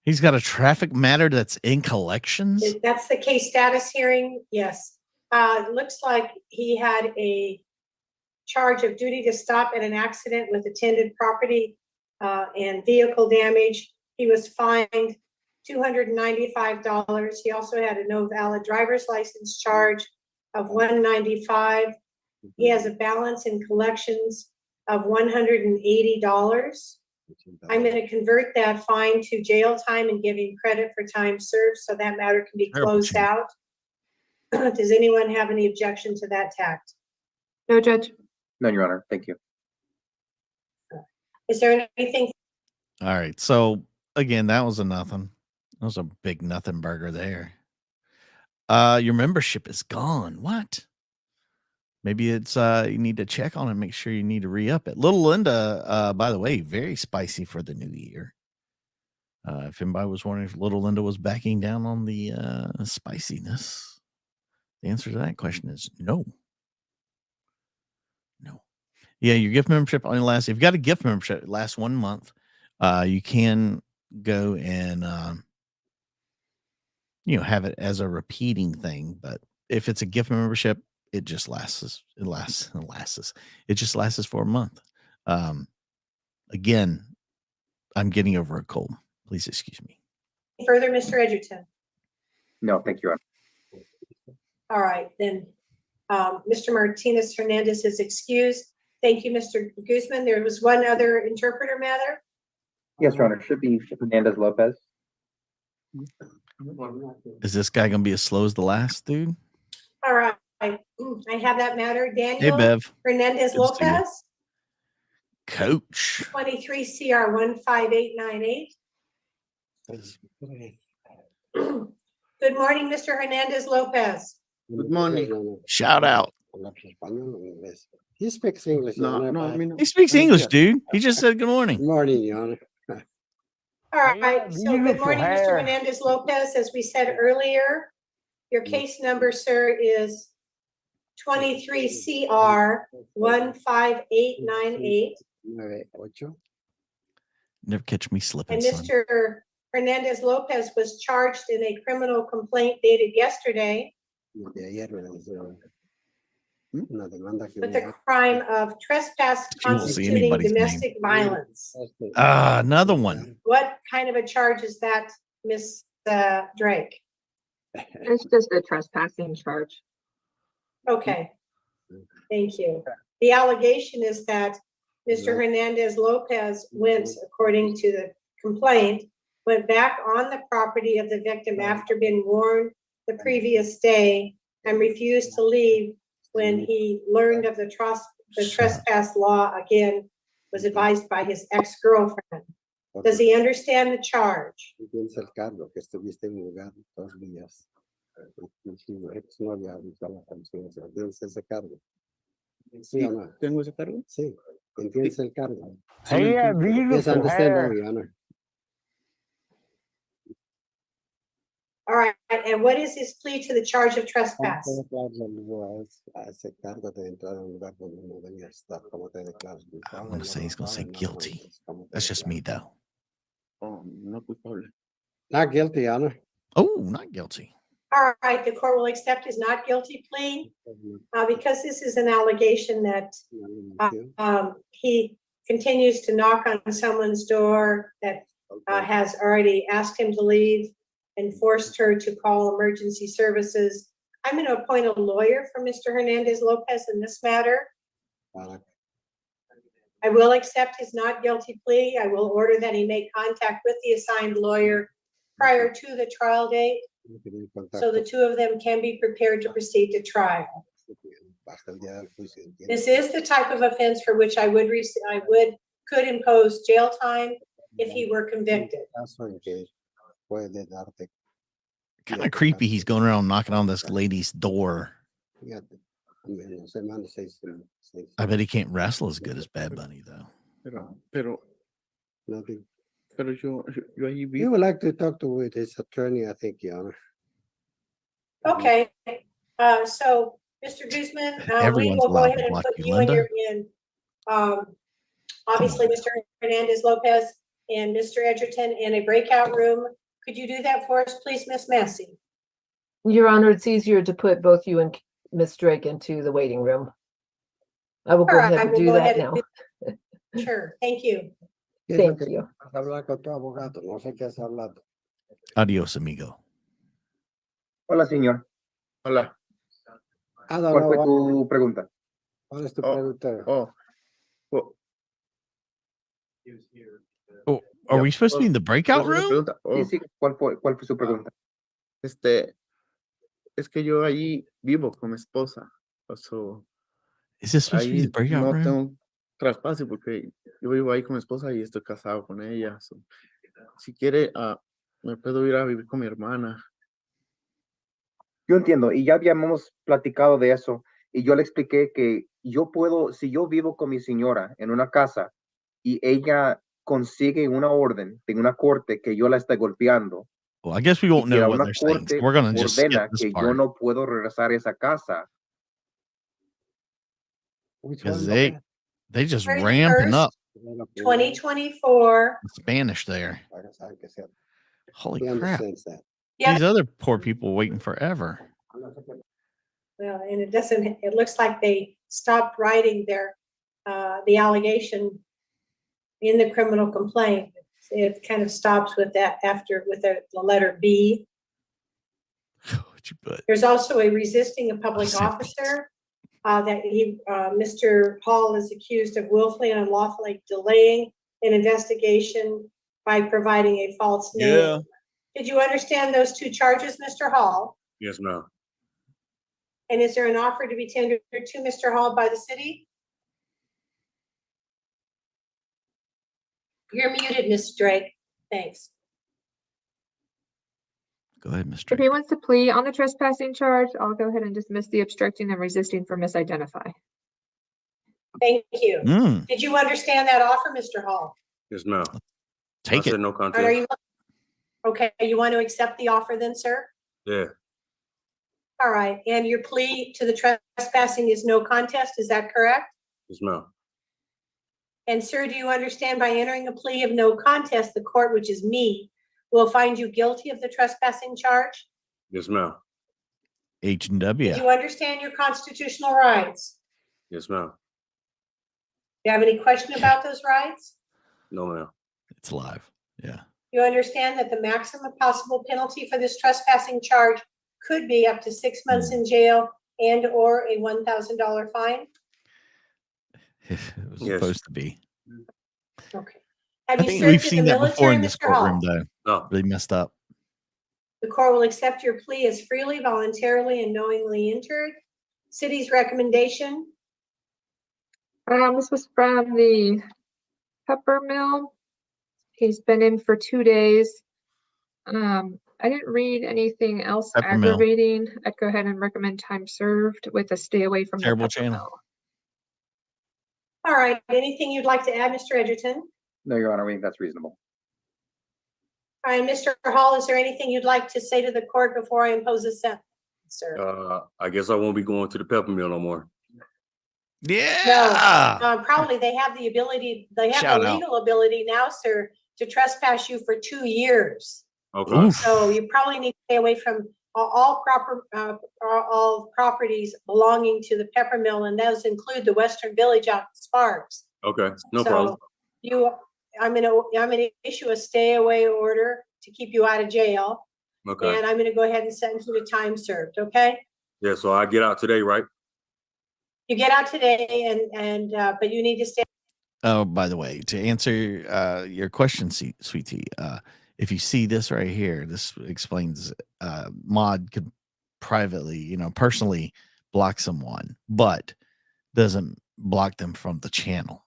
S1: He's got a traffic matter that's in collections.
S3: That's the case status hearing. Yes. Looks like he had a charge of duty to stop at an accident with attended property and vehicle damage. He was fined $295. He also had a no valid driver's license charge of $195. He has a balance in collections of $180. I'm going to convert that fine to jail time and give him credit for time served, so that matter can be
S1: Terrible
S3: closed
S1: change.
S3: out. Does anyone have any objection to that tact?
S5: No, Judge.
S6: None, Your Honor. Thank you.
S3: Is there anything?
S1: All right. So again, that was a nothing. That was a big nothing burger there. Your membership is gone. What? Maybe it's you need to check on it, make sure you need to re-up it. Little Linda, by the way, very spicy for the new year. If anybody was wondering if Little Linda was backing down on the spiciness, the answer to that question is no. No. Yeah, your gift membership only lasts, if you've got a gift membership, it lasts 1 month. You can go and have it as a repeating thing, but if it's a gift membership, it just lasts. It just lasts for a month. Again, I'm getting over a cold. Please excuse me.
S3: Further, Mr. Edgerton?
S6: No, thank you, Your Honor.
S3: All right, then, Mr. Martinez Hernandez is excused. Thank you, Mr. Guzman. There was one other interpreter matter.
S6: Yes, Your Honor. Should be Hernandez Lopez.
S1: Is this guy gonna be as slow as the last dude?
S3: All right, I have that matter.
S1: Hey,
S3: Daniel
S1: Bev.
S3: Hernandez
S1: Good to see you.
S3: Lopez,
S1: Coach.
S3: 23 CR 15898. Good morning, Mr. Hernandez Lopez.
S8: Good morning.
S1: Shout out.
S8: He speaks English. Your Honor, but-
S1: He speaks English, dude. He just said good morning.
S8: Good morning, Your Honor.
S3: All right, so good morning, Mr. Hernandez Lopez. As we said earlier, your case number, sir, is 23 CR 15898.
S1: Never catch me slipping,
S3: And
S1: son.
S3: Mr. Hernandez Lopez was charged in a criminal complaint dated yesterday with the crime of trespass
S1: You won't see
S3: constituting
S1: anybody's name.
S3: domestic violence.
S1: Another one.
S3: What kind of a charge is that, Miss Drake?
S5: It's just a trespassing charge.
S3: Okay, thank you. The allegation is that Mr. Hernandez Lopez went, according to the complaint, went back on the property of the victim after being warned the previous day and refused to leave when he learned of the trespass law again, was advised by his ex-girlfriend. Does he understand the charge?
S8: ¿Tengo ese cargo? Sí, entiendes el cargo. Yes, I understand that, Your Honor.
S3: All right, and what is his plea to the charge of trespass?
S1: I'm gonna say he's gonna say guilty. That's just me, though.
S8: Not guilty, Your Honor.
S1: Oh, not guilty.
S3: All right, the court will accept his not guilty plea because this is an allegation that he continues to knock on someone's door that has already asked him to leave and forced her to call emergency services. I'm going to appoint a lawyer for Mr. Hernandez Lopez in this matter. I will accept his not guilty plea. I will order that he make contact with the assigned lawyer prior to the trial date, so the two of them can be prepared to proceed to trial. This is the type of offense for which I could impose jail time if he were convicted.
S1: Kind of creepy. He's going around knocking on this lady's door. I bet he can't wrestle as good as Bad Bunny, though.
S8: He would like to talk to with his attorney, I think, Your Honor.
S3: Okay, so Mr. Guzman, we
S1: Everyone's
S3: will go
S1: allowed
S3: ahead
S1: to
S3: and
S1: block
S3: put
S1: you,
S3: you and
S1: Linda.
S3: obviously, Mr. Hernandez Lopez and Mr. Edgerton in a breakout room. Could you do that for us, please, Miss Massey?
S9: Your Honor, it's easier to put both you and Miss Drake into the waiting room. I will go
S3: All right,
S9: ahead and
S3: we'll
S9: do
S3: go
S9: that
S3: ahead and
S9: now.
S3: Sure, thank you.
S9: Thank you.
S8: Vas a hablar con tu abogado, no sé qué has hablado.
S1: Adios, amigo.
S6: Hola, señor.
S4: Hola.
S6: ¿Cuál fue tu pregunta?
S8: ¿Cuál es tu
S4: Oh,
S8: pregunta?
S4: Oh, well,
S1: Oh, are
S4: yeah,
S1: we supposed to be in the breakout
S4: ¿cuál es la
S1: room?
S4: pregunta?
S6: Sí,
S4: Oh,
S6: sí. ¿Cuál fue su pregunta?
S4: Es que yo ahí vivo con mi esposa. O sea,
S1: Is this supposed to be the
S4: ahí
S1: breakout
S4: no
S1: room?
S4: tengo traspaso porque yo vivo ahí con mi esposa y estoy casado con ella. So, si quiere, me puedo ir a vivir con mi hermana.
S6: Yo entiendo, y ya habíamos platicado de eso, y yo le expliqué que yo puedo, si yo vivo con mi señora en una casa y ella consigue una orden de una corte que yo la esté golpeando,
S1: Well, I guess we
S6: y
S1: won't
S6: que
S1: know
S6: a
S1: what
S6: una
S1: they're saying. So
S6: corte
S1: we're going to just skip
S6: ordena
S1: this
S6: que yo
S1: part
S6: no puedo regresar a esa casa,
S8: Which
S1: because
S8: one?
S1: they just
S3: January
S1: ramping
S3: 1st,
S1: up
S3: 2024.
S1: Spanish there. Holy
S8: He
S1: crap.
S8: understands that.
S3: Yeah.
S1: These other poor people waiting forever.
S3: Well, and it looks like they stopped writing the allegation in the criminal complaint. It kind of stops with that with the letter B.
S1: What'd you put?
S3: There's also a resisting a public
S1: Same
S3: officer that Mr. Hall is accused of willfully and unlawfully delaying an investigation by providing a false name.
S1: Yeah.
S3: Did you understand those two charges, Mr. Hall?
S4: Yes, ma'am.
S3: And is there an offer to be tendered to Mr. Hall by the city? You're muted, Ms. Drake. Thanks.
S1: Go ahead, Mr.
S5: If
S1: Drake.
S5: he wants to plea on the trespassing charge, I'll go ahead and dismiss the obstructing and resisting for misidentify.
S3: Thank you.
S1: Mm,
S3: Did you understand that offer, Mr. Hall?
S4: Yes, ma'am.
S1: take it.
S4: No
S3: Or
S4: contest.
S3: are you okay? You want to accept the offer then, sir?
S4: Yeah.
S3: All right. And your plea to the trespassing is no contest. Is that correct?
S4: Yes, ma'am.
S3: And sir, do you understand by entering a plea of no contest, the court, which is me, will find you guilty of the trespassing charge?
S4: Yes, ma'am.
S1: H&W.
S3: Do you understand your constitutional rights?
S4: Yes, ma'am.
S3: Do you have any question about those rights?
S4: No, ma'am.
S1: It's live. Yeah.
S3: You understand that the maximum possible penalty for this trespassing charge could be up to 6 months in jail and or a $1,000 fine?
S1: It was
S4: Yes.
S1: supposed to be.
S3: Okay.
S1: I
S3: Have you
S1: think we've
S3: served in
S1: seen
S3: the
S1: that before
S3: military,
S1: in this
S3: Mr. Hall?
S1: courtroom, though.
S4: No.
S1: They messed up.
S3: The court will accept your plea as freely, voluntarily, and knowingly entered. City's recommendation,
S5: This was from the pepper mill. He's been in for 2 days. I didn't read anything else
S1: Pepper mill.
S5: aggravating. I'd go ahead and recommend time served with a stay away from
S1: Terrible
S5: the pepper
S1: channel.
S5: mill.
S3: all right, anything you'd like to add, Mr. Edgerton?
S6: No, Your Honor, I think that's reasonable.
S3: All right, Mr. Hall, is there anything you'd like to say to the court before I impose a sentence, sir?
S4: I guess I won't be going to the pepper mill no more.
S1: Yeah.
S3: Probably they have the ability, they have
S1: Shout
S3: the
S1: out.
S3: legal ability now, sir, to trespass you for 2 years.
S4: Okay.
S1: Oof.
S3: So you probably need to stay away from all properties belonging to the pepper mill, and those include the Western Village out in Sparks.
S4: Okay. No
S3: So
S4: problem.
S3: I'm gonna issue a stay away order to keep you out of jail,
S4: Okay.
S3: and I'm gonna go ahead and sentence you to time served, okay?
S4: Yeah. So I get out today, right?
S3: You get out today but you need to stay.
S1: Oh, by the way, to answer your question, Sweet Tea, if you see this right here, this explains Mod could privately, personally block someone, but doesn't block them from the channel.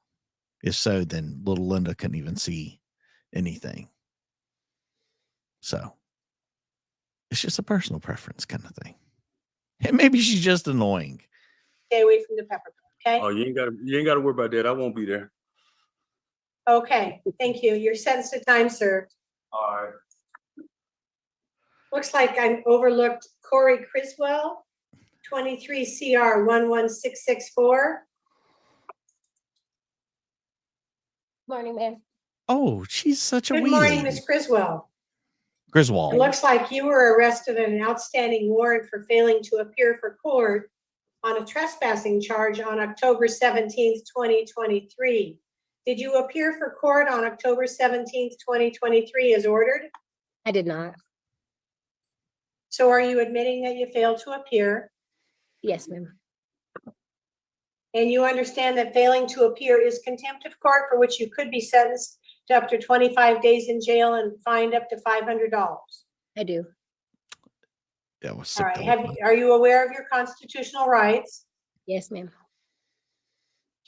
S1: If so, then little Linda couldn't even see anything. So it's just a personal preference kind of thing. And maybe she's just annoying.
S3: Stay away from the pepper mill, okay?
S4: Oh, you ain't got to worry about that. I won't be there.
S3: Okay, thank you. You're sentenced to time served.
S4: All right.
S3: Looks like I overlooked Corey Criswell, 23 CR 11664.
S10: Morning, ma'am.
S1: Oh, she's such a
S3: Good
S1: wee
S3: morning,
S1: lady.
S3: Ms. Criswell. It
S1: Griswold.
S3: looks like you were arrested on an outstanding warrant for failing to appear for court on a trespassing charge on October 17th, 2023. Did you appear for court on October 17th, 2023 as ordered?
S10: I did not.
S3: So are you admitting that you failed to appear?
S10: Yes, ma'am.
S3: And you understand that failing to appear is contempt of court, for which you could be sentenced to up to 25 days in jail and fined up to $500.
S10: I do.
S1: That was
S3: All right. Are you aware of your constitutional rights?
S10: Yes, ma'am.
S3: Do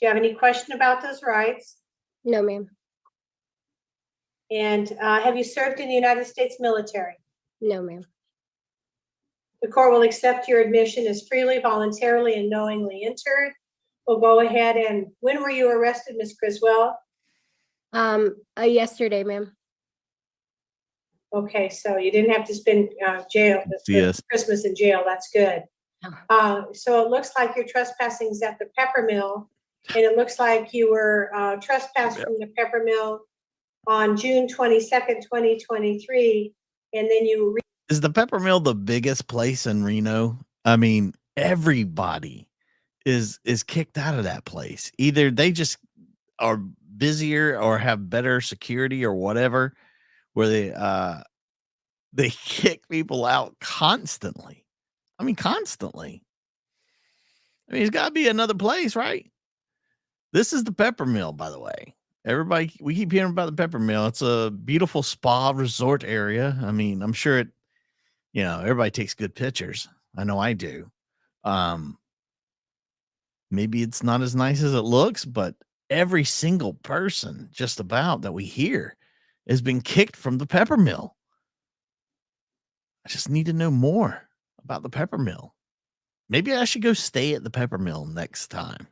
S3: you have any question about those rights?
S10: No, ma'am.
S3: And have you served in the United States military?
S10: No, ma'am.
S3: The court will accept your admission as freely, voluntarily, and knowingly entered. We'll go ahead and, when were you arrested, Ms. Criswell?
S10: Yesterday, ma'am.
S3: Okay, so you didn't have to spend
S1: Yes.
S3: Christmas in jail. That's good.
S10: Oh.
S3: So it looks like you're trespassing at the pepper mill, and it looks like you were trespassed from the pepper mill on June 22nd, 2023, and then you.
S1: Is the pepper mill the biggest place in Reno? I mean, everybody is kicked out of that place. Either they just are busier or have better security or whatever, where they kick people out constantly. I mean, constantly. I mean, it's got to be another place, right? This is the pepper mill, by the way. Everybody, we keep hearing about the pepper mill. It's a beautiful spa resort area. I mean, I'm sure it, everybody takes good pictures. I know I do. Maybe it's not as nice as it looks, but every single person just about that we hear has been kicked from the pepper mill. I just need to know more about the pepper mill. Maybe I should go stay at the pepper mill next time.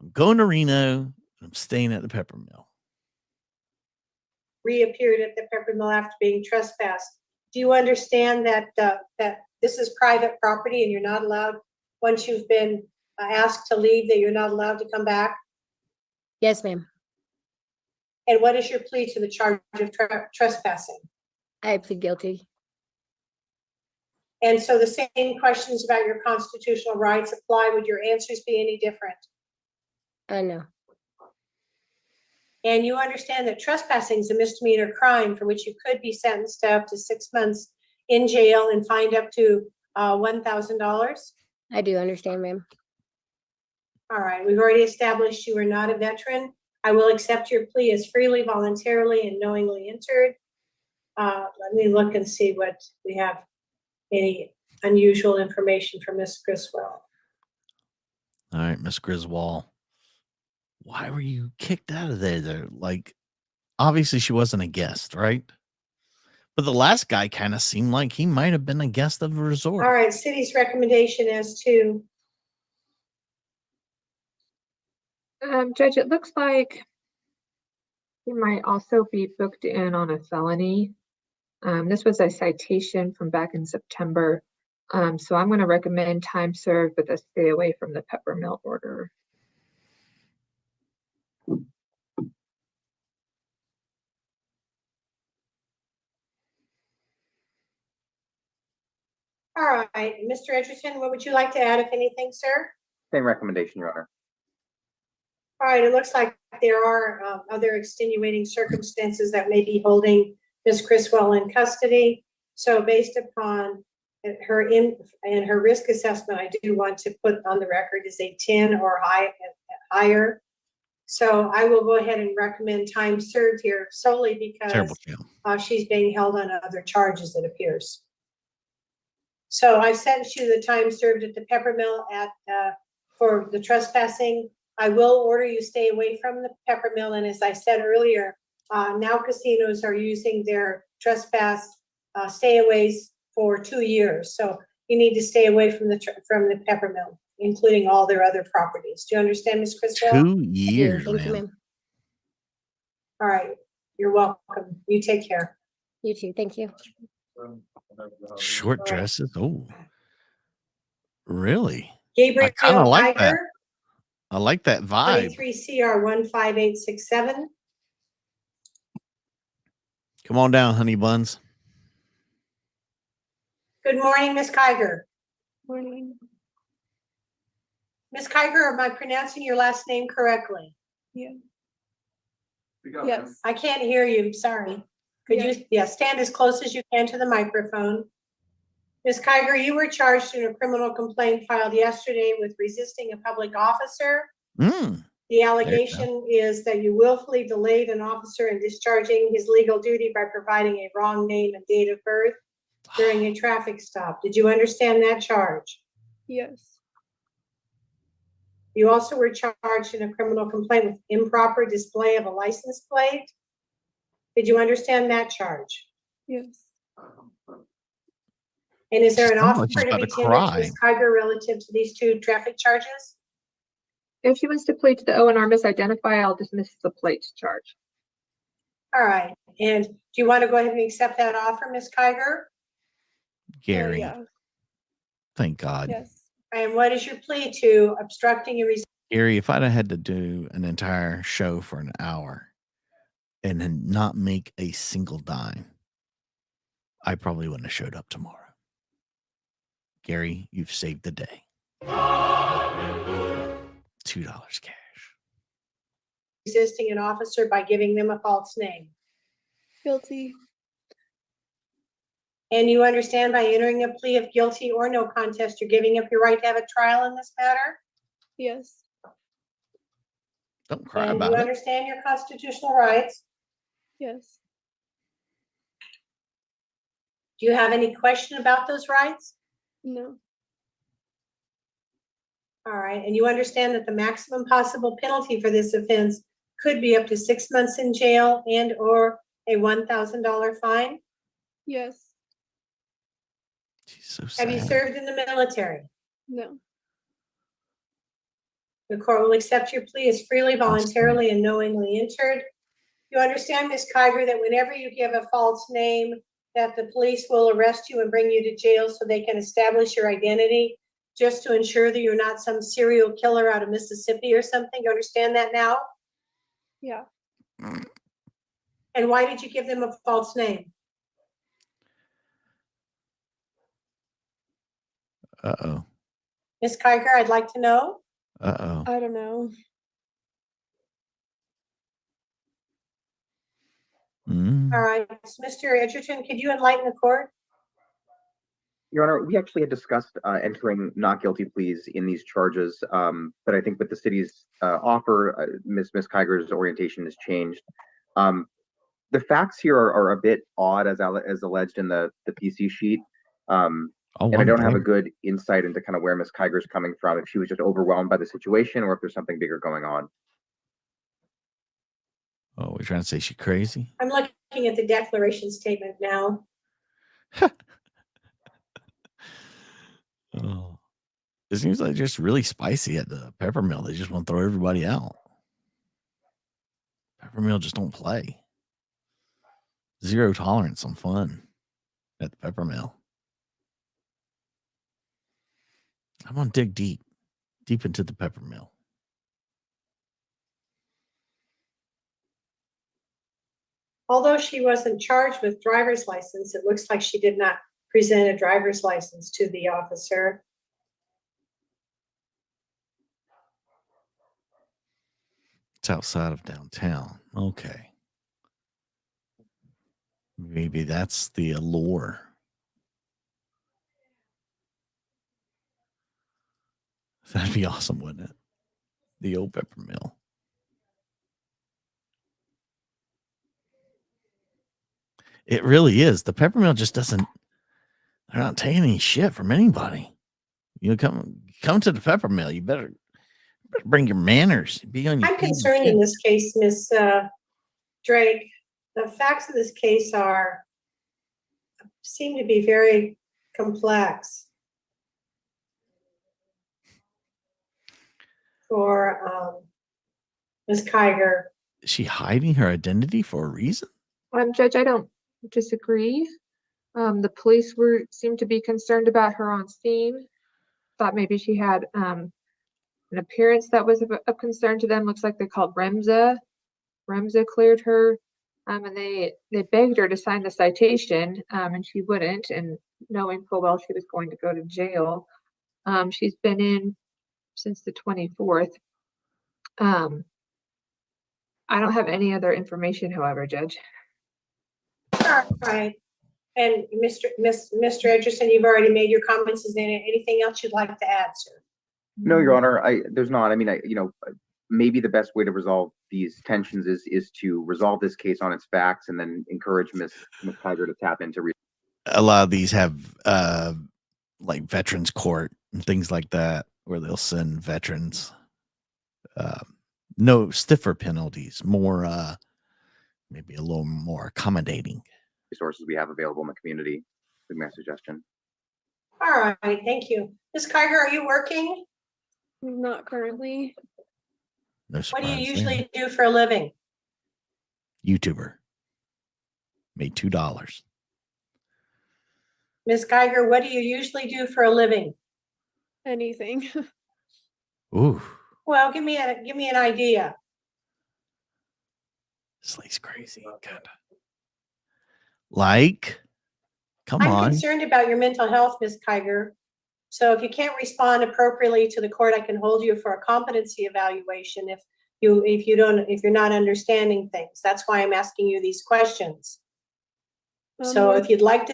S1: I'm going to Reno and I'm staying at the pepper mill.
S3: Reappeared at the pepper mill after being trespassed. Do you understand that that this is private property and you're not allowed, once you've been asked to leave, that you're not allowed to come back?
S10: Yes, ma'am.
S3: And what is your plea to the charge of trespassing?
S10: I plead guilty.
S3: And so the same questions about your constitutional rights apply. Would your answers be any different?
S10: No.
S3: And you understand that trespassing is a misdemeanor crime for which you could be sentenced to up to 6 months in jail and fined up to $1,000?
S10: I do understand, ma'am.
S3: All right, we've already established you are not a veteran. I will accept your plea as freely, voluntarily, and knowingly entered. Let me look and see what we have, any unusual information from Ms. Criswell.
S1: All right, Miss Griswold. Why were you kicked out of there? Like, obviously she wasn't a guest, right? But the last guy kind of seemed like he might have been a guest of the resort.
S3: All right, city's recommendation as to.
S5: Judge, it looks like he might also be booked in on a felony. This was a citation from back in September. So I'm going to recommend time served with a stay away from the pepper mill order.
S3: All right, Mr. Edgerton, what would you like to add, if anything, sir?
S6: Same recommendation, Your Honor.
S3: All right, it looks like there are other extenuating circumstances that may be holding Ms. Criswell in custody. So based upon her risk assessment, I do want to put on the record is a 10 or higher. So I will go ahead and recommend time served here solely because she's being held on other charges, it appears. So I sent you the time served at the pepper mill for the trespassing. I will order you stay away from the pepper mill. And as I said earlier, now casinos are using their trespass stayaways for 2 years. So you need to stay away from the pepper mill, including all their other properties. Do you understand, Ms. Criswell?
S1: 2 years,
S10: Thank you, ma'am.
S3: All right, you're welcome. You take care.
S10: You too. Thank you.
S1: Short dresses. Oh, really?
S3: Gabriel
S1: I kind of like that.
S3: Kyer,
S1: I like that vibe.
S3: 23 CR 15867.
S1: Come on down, honey buns.
S3: Good morning, Ms. Kyer.
S5: Morning.
S3: Ms. Kyer, am I pronouncing your last name correctly?
S11: Yeah.
S3: Yes. I can't hear you, sorry. Could you, stand as close as you can to the microphone. Ms. Kyer, you were charged in a criminal complaint filed yesterday with resisting a public officer. The allegation is that you willfully delayed an officer in discharging his legal duty by providing a wrong name and date of birth during a traffic stop. Did you understand that charge?
S11: Yes.
S3: You also were charged in a criminal complaint with improper display of a license plate. Did you understand that charge?
S11: Yes.
S3: And is there
S1: She
S3: an
S1: sounds
S3: offer
S1: like she's
S3: to
S1: about
S3: be
S1: to
S3: tendered to
S1: cry.
S3: Ms. Kyer relative to these two traffic charges?
S5: If she wants to plead to the O&R misidentify, I'll dismiss the plate charge.
S3: All right, and do you want to go ahead and accept that offer, Ms. Kyer?
S1: Gary,
S11: Yeah.
S1: thank God.
S11: Yes.
S3: And what is your plea to obstructing a
S1: Gary, if I'd have had to do an entire show for an hour and then not make a single dime, I probably wouldn't have showed up tomorrow. Gary, you've saved the day. $2 cash.
S3: resisting an officer by giving them a false name?
S11: Guilty.
S3: And you understand by entering a plea of guilty or no contest, you're giving up your right to have a trial in this matter?
S11: Yes.
S1: Don't cry
S3: And
S1: about
S3: you
S1: it.
S3: understand your constitutional rights?
S11: Yes.
S3: Do you have any question about those rights?
S11: No.
S3: All right, and you understand that the maximum possible penalty for this offense could be up to 6 months in jail and or a $1,000 fine?
S11: Yes.
S1: She's so sad.
S3: Have you served in the military?
S11: No.
S3: The court will accept your plea as freely, voluntarily, and knowingly entered. You understand, Ms. Kyer, that whenever you give a false name, that the police will arrest you and bring you to jail so they can establish your identity, just to ensure that you're not some serial killer out of Mississippi or something? You understand that now?
S11: Yeah.
S3: And why did you give them a false name?
S1: Uh-oh.
S3: Ms. Kyer, I'd like to know.
S1: Uh-oh.
S11: I don't know.
S1: Mm.
S3: All right, Mr. Edgerton, could you enlighten the court?
S6: Your Honor, we actually had discussed entering not guilty pleas in these charges, but I think with the city's offer, Ms. Kyger's orientation has changed. The facts here are a bit odd, as alleged in the PC sheet, and I don't have a good insight into kind of where Ms. Kyger's coming from, if she was just overwhelmed by the situation or if there's something bigger going on.
S1: Oh, we're trying to say she's crazy?
S3: I'm looking at the declaration statement now.
S1: Oh. It seems like just really spicy at the pepper mill. They just want to throw everybody out. Pepper mill just don't play. Zero tolerance on fun at the pepper mill. I'm gonna dig deep into the pepper mill.
S3: Although she wasn't charged with driver's license, it looks like she did not present a driver's license to the officer.
S1: It's outside of downtown. Okay. Maybe that's the allure. That'd be awesome, wouldn't it? The old pepper mill. It really is. The pepper mill just doesn't, they're not taking any shit from anybody. You come to the pepper mill. You better bring your manners. Be on your
S3: I'm concerned in this case, Ms. Drake. The facts of this case seem to be very complex for Ms. Kyer.
S1: Is she hiding her identity for a reason?
S5: Judge, I don't disagree. The police seemed to be concerned about her on scene. Thought maybe she had an appearance that was of concern to them. Looks like they called Remza. Remza cleared her, and they begged her to sign the citation, and she wouldn't. And knowing full well she was going to go to jail, she's been in since the 24th. I don't have any other information, however, Judge.
S3: All right. And Mr. Edgerton, you've already made your comments. Is there anything else you'd like to add, sir?
S6: No, Your Honor, there's not. I mean, maybe the best way to resolve these tensions is to resolve this case on its facts and then encourage Ms. Kyer to tap into.
S1: A lot of these have like veterans court and things like that, where they'll send veterans. No stiffer penalties, more maybe a little more accommodating
S6: Resources we have available in the community. Would be my suggestion.
S3: All right, thank you. Ms. Kyer, are you working?
S11: Not currently.
S1: No
S3: What
S1: surprise
S3: do you
S1: there.
S3: usually do for a living?
S1: YouTuber made $2.
S3: Ms. Kyer, what do you usually do for a living?
S11: Anything.
S1: Ooh,
S3: Well, give me an idea.
S1: Slay's crazy, kind of. Like, come
S3: I'm
S1: on.
S3: concerned about your mental health, Ms. Kyer. So if you can't respond appropriately to the court, I can hold you for a competency evaluation if you're not understanding things. That's why I'm asking you these questions. So if you'd like to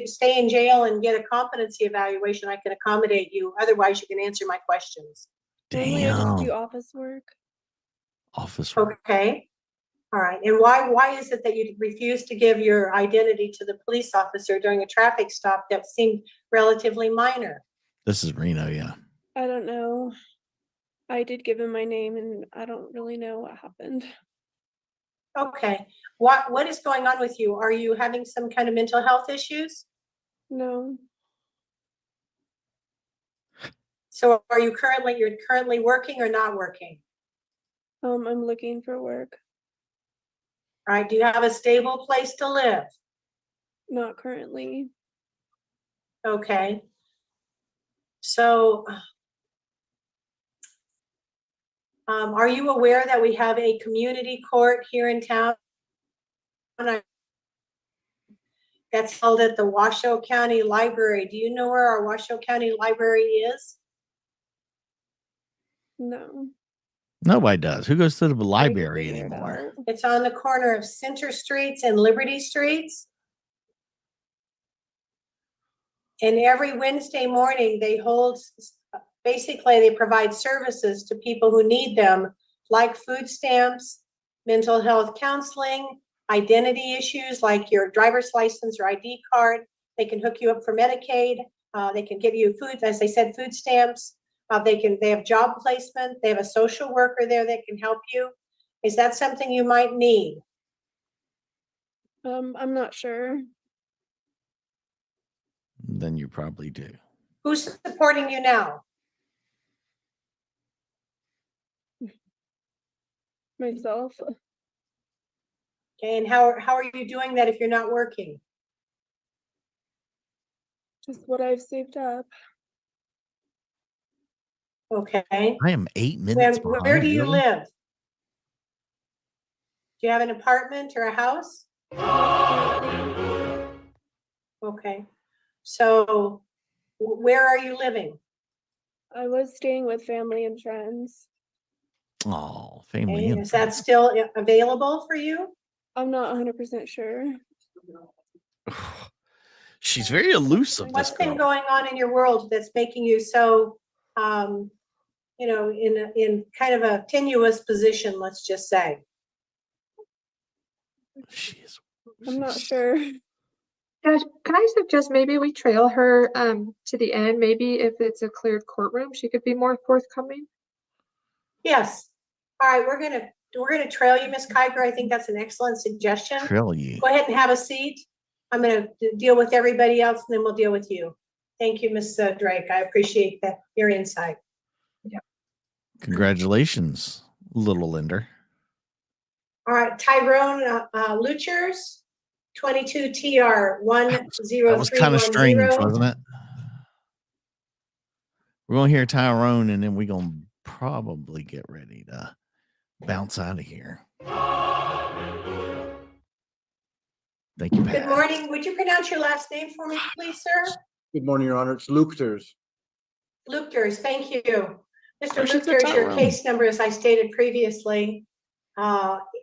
S3: stay in jail and get a competency evaluation, I can accommodate you. Otherwise, you can answer my questions.
S11: Normally I just
S1: Damn.
S11: do office work.
S1: Office work.
S3: Okay. All right. And why is it that you refuse to give your identity to the police officer during a traffic stop that seemed relatively minor?
S1: This is Reno, yeah.
S11: I don't know. I did give him my name and I don't really know what happened.
S3: Okay. What is going on with you? Are you having some kind of mental health issues?
S11: No.
S3: So you're currently working or not working?
S11: I'm looking for work.
S3: All right. Do you have a stable place to live?
S11: Not currently.
S3: Okay. So are you aware that we have a community court here in town that's held at the Washoe County Library? Do you know where our Washoe County Library is?
S11: No.
S1: Nobody does. Who goes to the
S11: I can
S1: library
S11: figure it
S1: anymore?
S11: out.
S3: It's on the corner of Center Streets and Liberty Streets. And every Wednesday morning, they provide services to people who need them, like food stamps, mental health counseling, identity issues like your driver's license or ID card. They can hook you up for Medicaid. They can give you food, as I said, food stamps. They have job placement. They have a social worker there that can help you. Is that something you might need?
S11: I'm not sure.
S1: Then you probably do.
S3: Who's supporting you now?
S11: Myself.
S3: Okay, and how are you doing that if you're not working?
S11: Just what I've saved up.
S3: Okay.
S1: I am 8 minutes behind.
S3: Where do you
S1: really?
S3: live? Do you have an apartment or a house? Okay. So where are you living?
S11: I was staying with family and friends.
S1: Oh, family.
S3: Okay,
S1: and
S3: is that still available for you?
S11: I'm not 100% sure.
S1: She's very elusive.
S3: What's
S1: This
S3: been
S1: girl.
S3: going on in your world that's making you so, in kind of a tenuous position, let's just say?
S1: She is.
S11: I'm not sure.
S5: Judge, can I suggest maybe we trail her to the end? Maybe if it's a cleared courtroom, she could be more forthcoming.
S3: Yes. All right, we're gonna trail you, Ms. Kyer. I think that's an excellent suggestion.
S1: Trail you.
S3: Go ahead and have a seat. I'm gonna deal with everybody else and then we'll deal with you. Thank you, Ms. Drake. I appreciate your insight.
S1: Congratulations, little Linder.
S3: All right, Tyrone Luchers, 22 TR 10310.
S1: That was kind of strange, wasn't it? We're gonna hear Tyrone, and then we're gonna probably get ready to bounce out of here. Thank you, Pat.
S3: Good morning. Would you pronounce your last name for me, please, sir?
S12: Good morning, Your Honor. It's Lucters.
S3: Luchters, thank you. Mr.
S1: Where's the
S3: Lufters, your
S1: room?
S3: case number, as I stated previously,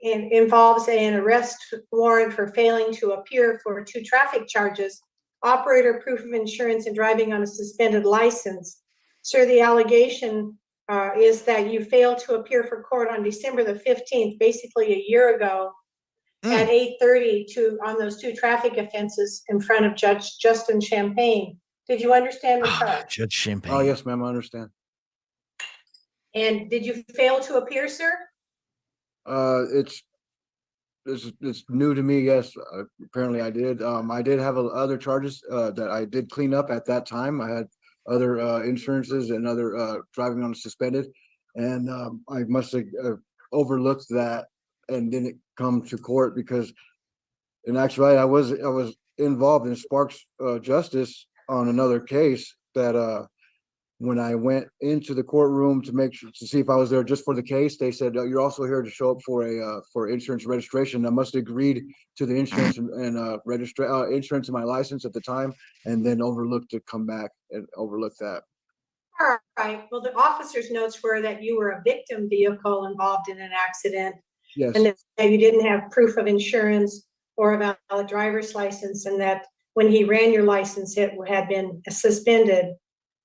S3: involves an arrest warrant for failing to appear for 2 traffic charges, operator proof of insurance, and driving on a suspended license. Sir, the allegation is that you failed to appear for court on December the 15th, basically a year ago, at 8:30 on those 2 traffic offenses in front of Judge Justin Champagne. Did you understand the charge?
S1: Judge Champagne.
S12: Oh, yes, ma'am, I understand.
S3: And did you fail to appear, sir?
S12: It's new to me, yes, apparently I did. I did have other charges, that I did clean up at that time. I had other, insurances and other, driving on suspended. And, I must have, overlooked that and didn't come to court because in actuality, I was involved in Sparks, Justice on another case that, when I went into the courtroom to make sure to see if I was there just for the case, they said, you're also here to show up for insurance registration. I must have agreed to the insurance and register insurance in my license at the time, and then overlooked to come back and overlook that.
S3: All right. Well, the officer's notes were that you were a victim vehicle involved in an accident.
S12: Yes.
S3: And that you didn't have proof of insurance or a valid driver's license, and that when he ran your license, it had been suspended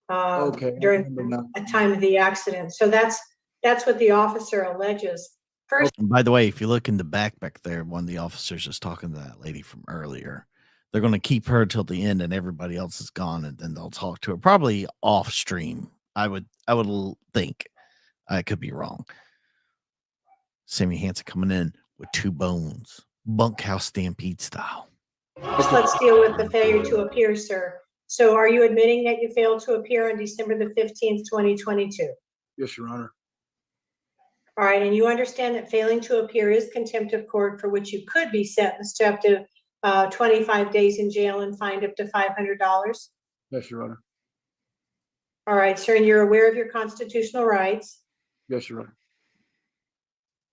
S12: Okay.
S3: during a time of the accident. So that's what the officer alleges. First,
S1: And by the way, if you look in the back there, one of the officers is talking to that lady from earlier. They're going to keep her till the end, and everybody else is gone, and then they'll talk to her probably off stream. I would think. I could be wrong. Sammy Hansen coming in with 2 bones, bunkhouse stampede style.
S3: first, let's deal with the failure to appear, sir. So are you admitting that you failed to appear on December the 15th, 2022?
S12: Yes, Your Honor.
S3: All right, and you understand that failing to appear is contempt of court, for which you could be sentenced to up to 25 days in jail and fined up to $500?
S12: Yes, Your Honor.
S3: All right, sir, and you're aware of your constitutional rights?
S12: Yes, Your Honor.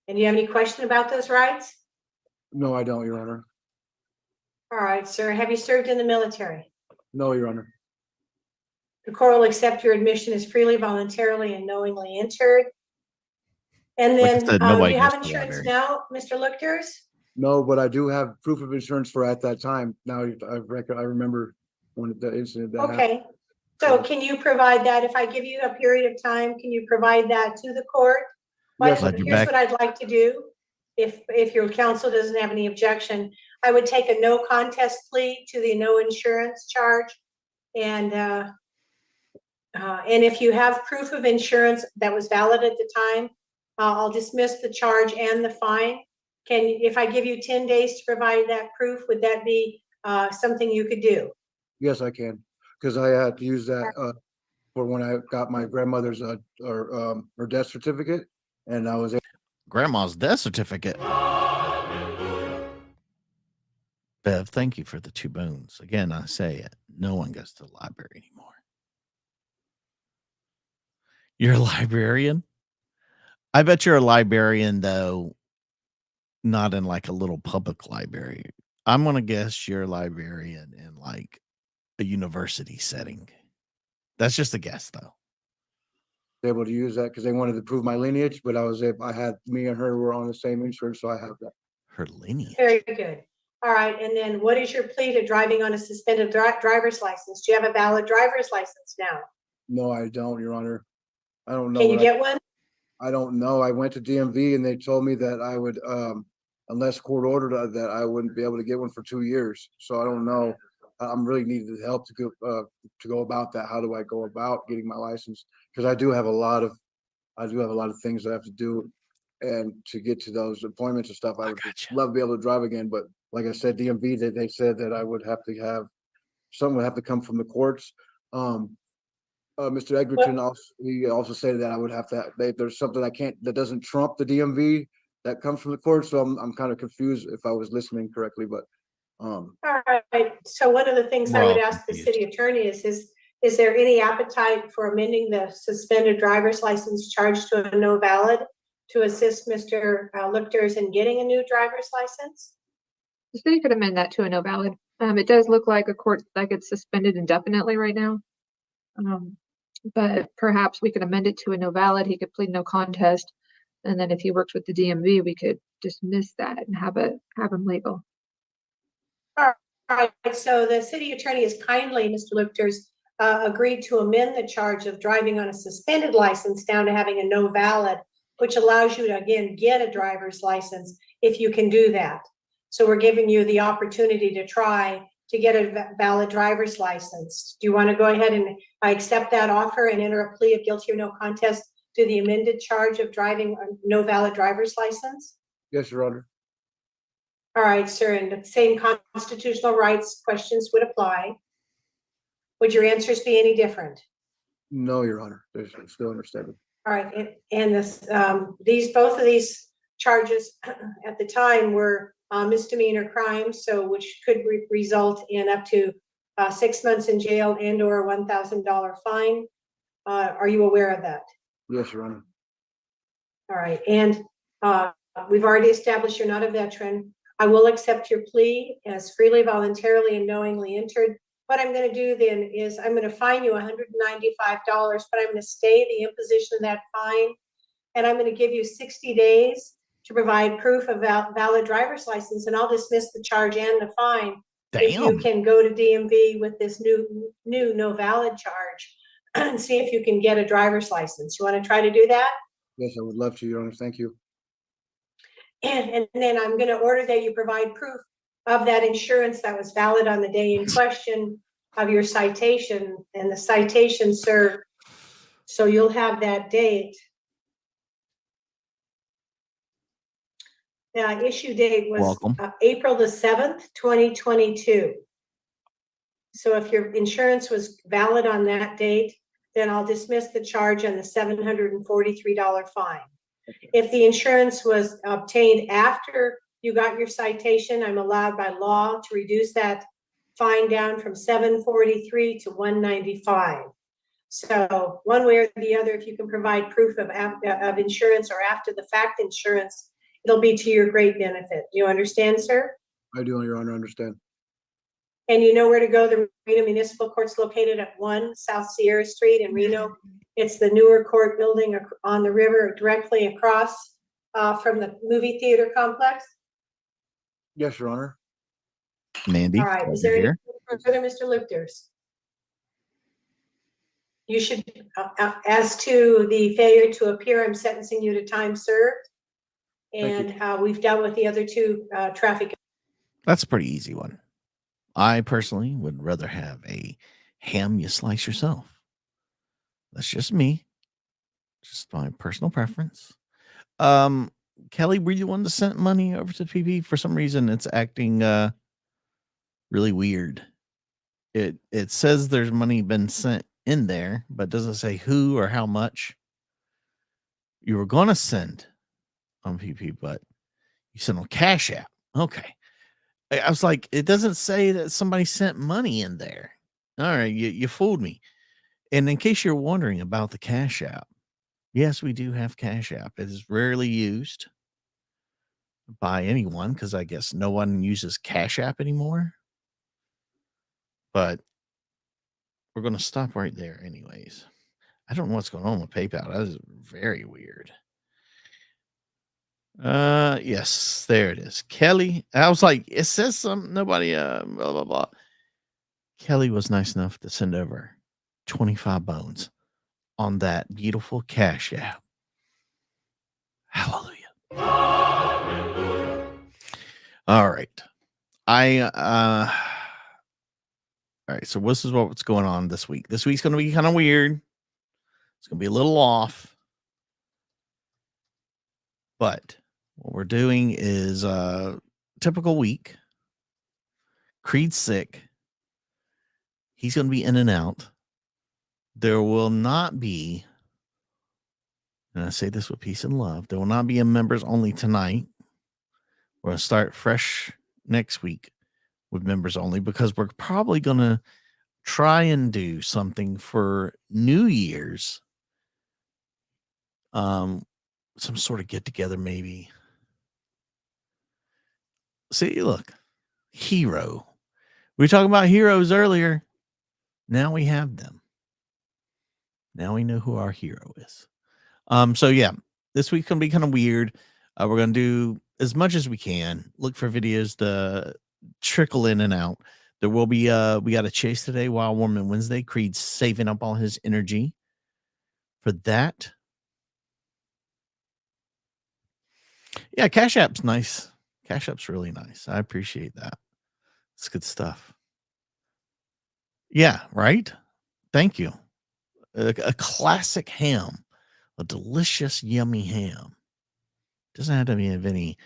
S3: And do you have any question about those rights?
S12: No, I don't, Your Honor.
S3: All right, sir, have you served in the military?
S12: No, Your Honor.
S3: The court will accept your admission as freely, voluntarily, and knowingly entered. And
S1: Like I
S3: then,
S1: said,
S3: do
S1: nobody
S3: you have
S1: goes to the
S3: insurance
S1: library.
S3: now, Mr. Luchters?
S12: No, but I do have proof of insurance for at that time. Now I remember when the incident that happened.
S3: Okay, so can you provide that? If I give you a period of time, can you provide that to the court?
S12: Yes,
S1: Glad you're
S3: Here's
S1: back.
S3: what I'd like to do. If your counsel doesn't have any objection, I would take a no contest plea to the no insurance charge. And if you have proof of insurance that was valid at the time, I'll dismiss the charge and the fine. If I give you 10 days to provide that proof, would that be something you could do?
S12: Yes, I can, because I had to use that for when I got my grandmother's her death certificate, and I was
S1: Grandma's death certificate. Bev, thank you for the 2 bones. Again, I say it. No one goes to the library anymore. You're a librarian? I bet you're a librarian, though, not in like a little public library. I'm going to guess you're a librarian in like a university setting. That's just a guess, though.
S12: able to use that because they wanted to prove my lineage, but I had me and her were on the same insurance, so I have that.
S1: Her lineage.
S3: Very good. All right, and then what is your plea to driving on a suspended driver's license? Do you have a valid driver's license now?
S12: No, I don't, Your Honor. I don't know.
S3: Can you get one?
S12: I don't know. I went to DMV and they told me that I would, unless court ordered that I wouldn't be able to get one for 2 years. So I don't know. I'm really needing help to go about that. How do I go about getting my license? Because I do have a lot of things I have to do, and to get to those appointments and stuff, I would love to be able to drive again. But like I said, DMV, they said that I would have to have something would have to come from the courts. Mr. Egerton also said that I would have to. There's something that doesn't trump the DMV that comes from the court. So I'm kind of confused if I was listening correctly, but.
S3: All right. So one of the things I would ask the city attorney is there any appetite for amending the suspended driver's license charge to a no valid to assist Mr. Luchters in getting a new driver's license?
S5: The city could amend that to a no valid. It does look like a court like it's suspended indefinitely right now. But perhaps we could amend it to a no valid. He could plead no contest. And then if he works with the DMV, we could dismiss that and have him legal.
S3: All right, so the city attorney has kindly, Mr. Lifters, agreed to amend the charge of driving on a suspended license down to having a no valid, which allows you to, again, get a driver's license if you can do that. So we're giving you the opportunity to try to get a valid driver's license. Do you want to go ahead and accept that offer and enter a plea of guilty or no contest to the amended charge of driving a no valid driver's license?
S12: Yes, Your Honor.
S3: All right, sir, and the same constitutional rights questions would apply. Would your answers be any different?
S12: No, Your Honor. There's still understanding.
S3: All right, and this, both of these charges at the time were misdemeanor crimes, so which could result in up to 6 months in jail and or a $1,000 fine. Are you aware of that?
S12: Yes, Your Honor.
S3: All right, and we've already established you're not a veteran. I will accept your plea as freely, voluntarily, and knowingly entered. What I'm going to do then is I'm going to fine you $195, but I'm going to stay the imposition of that fine, and I'm going to give you 60 days to provide proof of valid driver's license, and I'll dismiss the charge and the fine.
S1: Damn.
S3: If you can go to DMV with this new no valid charge and see if you can get a driver's license. You want to try to do that?
S12: Yes, I would love to, Your Honor. Thank you.
S3: And then I'm going to order that you provide proof of that insurance that was valid on the day in question of your citation, and the citation, sir. So you'll have that date. The issue date was April the 7th, 2022. So if your insurance was valid on that date, then I'll dismiss the charge and the $743 fine. If the insurance was obtained after you got your citation, I'm allowed by law to reduce that fine down from $743 to $195. So one way or the other, if you can provide proof of insurance or after the fact insurance, it'll be to your great benefit. Do you understand, sir?
S12: I do, Your Honor, understand.
S3: And you know where to go. The Reno Municipal Court's located at 1 South Sierra Street in Reno. It's the newer court building on the river directly across from the movie theater complex.
S12: Yes, Your Honor.
S1: Mandy,
S3: all right. Is there anything further, Mr. Lifters? You should, as to the failure to appear, I'm sentencing you to time served. And we've dealt with the other two traffic.
S1: That's a pretty easy one. I personally would rather have a ham you slice yourself. That's just me. Just my personal preference. Kelly, were you the one that sent money over to PP? For some reason, it's acting really weird. It says there's money been sent in there, but doesn't say who or how much. You were going to send on PP, but you sent on Cash App. Okay. I was like, it doesn't say that somebody sent money in there. All right, you fooled me. And in case you're wondering about the Cash App, yes, we do have Cash App. It is rarely used by anyone because I guess no one uses Cash App anymore. But we're going to stop right there anyways. I don't know what's going on with PayPal. That is very weird. Yes, there it is. Kelly. I was like, it says something, nobody, blah, blah, blah. Kelly was nice enough to send over 25 bones on that beautiful Cash App. Hallelujah. All right. All right. So this is what's going on this week. This week's going to be kind of weird. It's going to be a little off. But what we're doing is a typical week. Creed's sick. He's going to be in and out. There will not be, and I say this with peace and love, there will not be a members only tonight. We're going to start fresh next week with members only because we're probably going to try and do something for New Year's. Some sort of get together, maybe. See, look, hero. We were talking about heroes earlier. Now we have them. Now we know who our hero is. So yeah, this week's gonna be kind of weird. We're gonna do as much as we can. Look for videos to trickle in and out. There will be we got a chase today, Wild Woman Wednesday. Creed's saving up all his energy for that. Yeah, Cash App's nice. Cash App's really nice. I appreciate that. It's good stuff. Yeah, right? Thank you. A classic ham, a delicious, yummy ham. Doesn't have to be of any,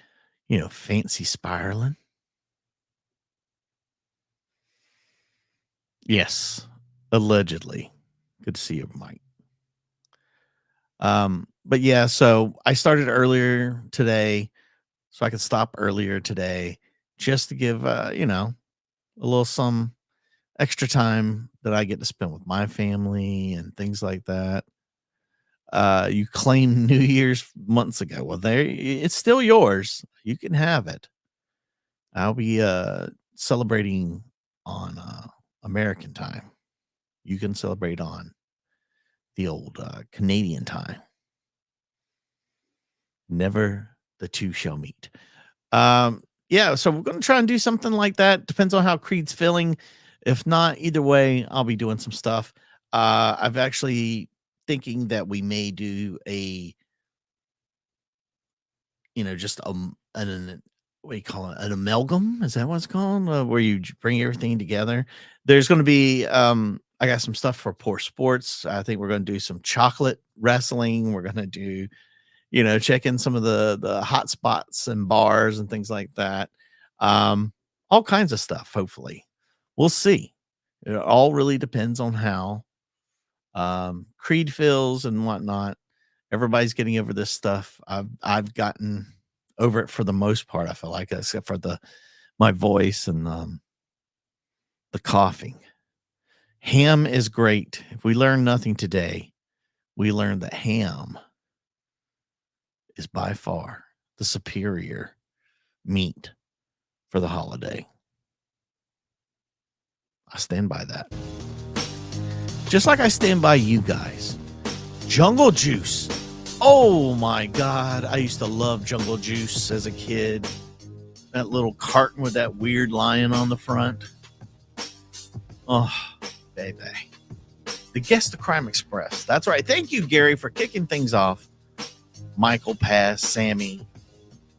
S1: fancy spiraling. Yes, allegedly. Good to see you, Mike. But yeah, so I started earlier today, so I could stop earlier today, just to give a little some extra time that I get to spend with my family and things like that. You claimed New Year's months ago. Well, it's still yours. You can have it. I'll be celebrating on American time. You can celebrate on the old Canadian time. Never the two shall meet. Yeah, so we're going to try and do something like that. Depends on how Creed's feeling. If not, either way, I'll be doing some stuff. I've actually thinking that we may do a, just an what do you call it? An amalgam? Is that what it's called? Where you bring everything together. There's going to be, I got some stuff for Poor Sports. I think we're going to do some chocolate wrestling. We're going to do, check in some of the hot spots and bars and things like that. All kinds of stuff, hopefully. We'll see. It all really depends on how Creed feels and whatnot. Everybody's getting over this stuff. I've gotten over it for the most part. I feel like, except for my voice and the coughing. Ham is great. If we learn nothing today, we learned that ham is by far the superior meat for the holiday. I stand by that. Just like I stand by you guys. Jungle Juice. Oh my God. I used to love Jungle Juice as a kid. That little carton with that weird lion on the front. Oh, baby. The Guess the Crime Express. That's right. Thank you, Gary, for kicking things off. Michael, Paz, Sammy,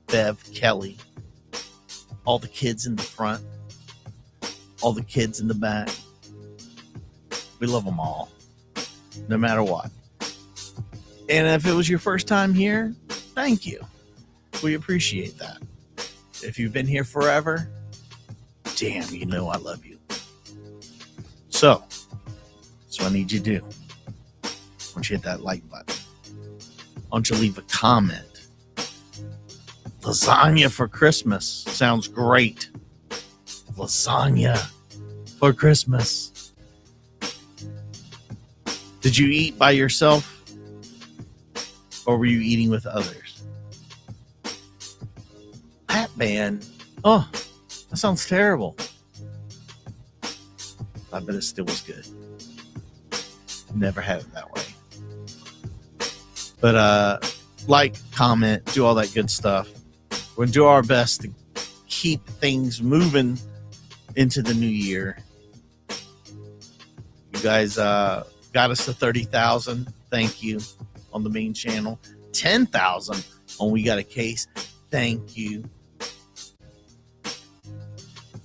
S1: Bev, Kelly. All the kids in the front. All the kids in the back. We love them all, no matter what. And if it was your first time here, thank you. We appreciate that. If you've been here forever, damn, I love you. So, that's what I need you to do. I want you to hit that like button. I want you to leave a comment. Lasagna for Christmas sounds great. Lasagna for Christmas. Did you eat by yourself? Or were you eating with others? Hat band. Oh, that sounds terrible. I bet it still was good. Never had it that way. But like, comment, do all that good stuff. We're going to do our best to keep things moving into the new year. You guys got us to 30,000. Thank you. On the main channel. 10,000 on We Got a Case. Thank you.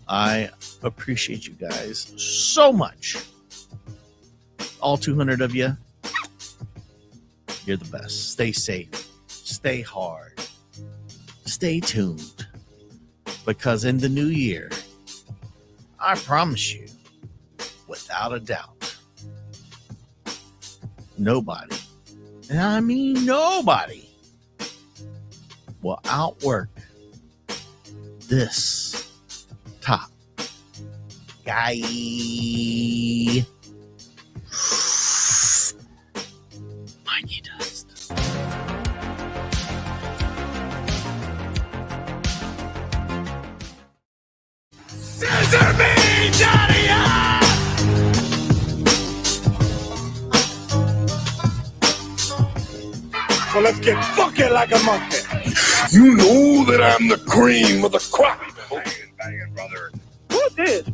S1: I appreciate you guys so much. All 200 of you. You're the best. Stay safe. Stay hard. Stay tuned. Because in the new year, I promise you, without a doubt, nobody, and I mean nobody, will outwork this top guy. Mikey Dust. Scissor me, Johnny!
S13: let's get funky like a monkey. You know that I'm the cream of the crop. Banging, brother. Who's this?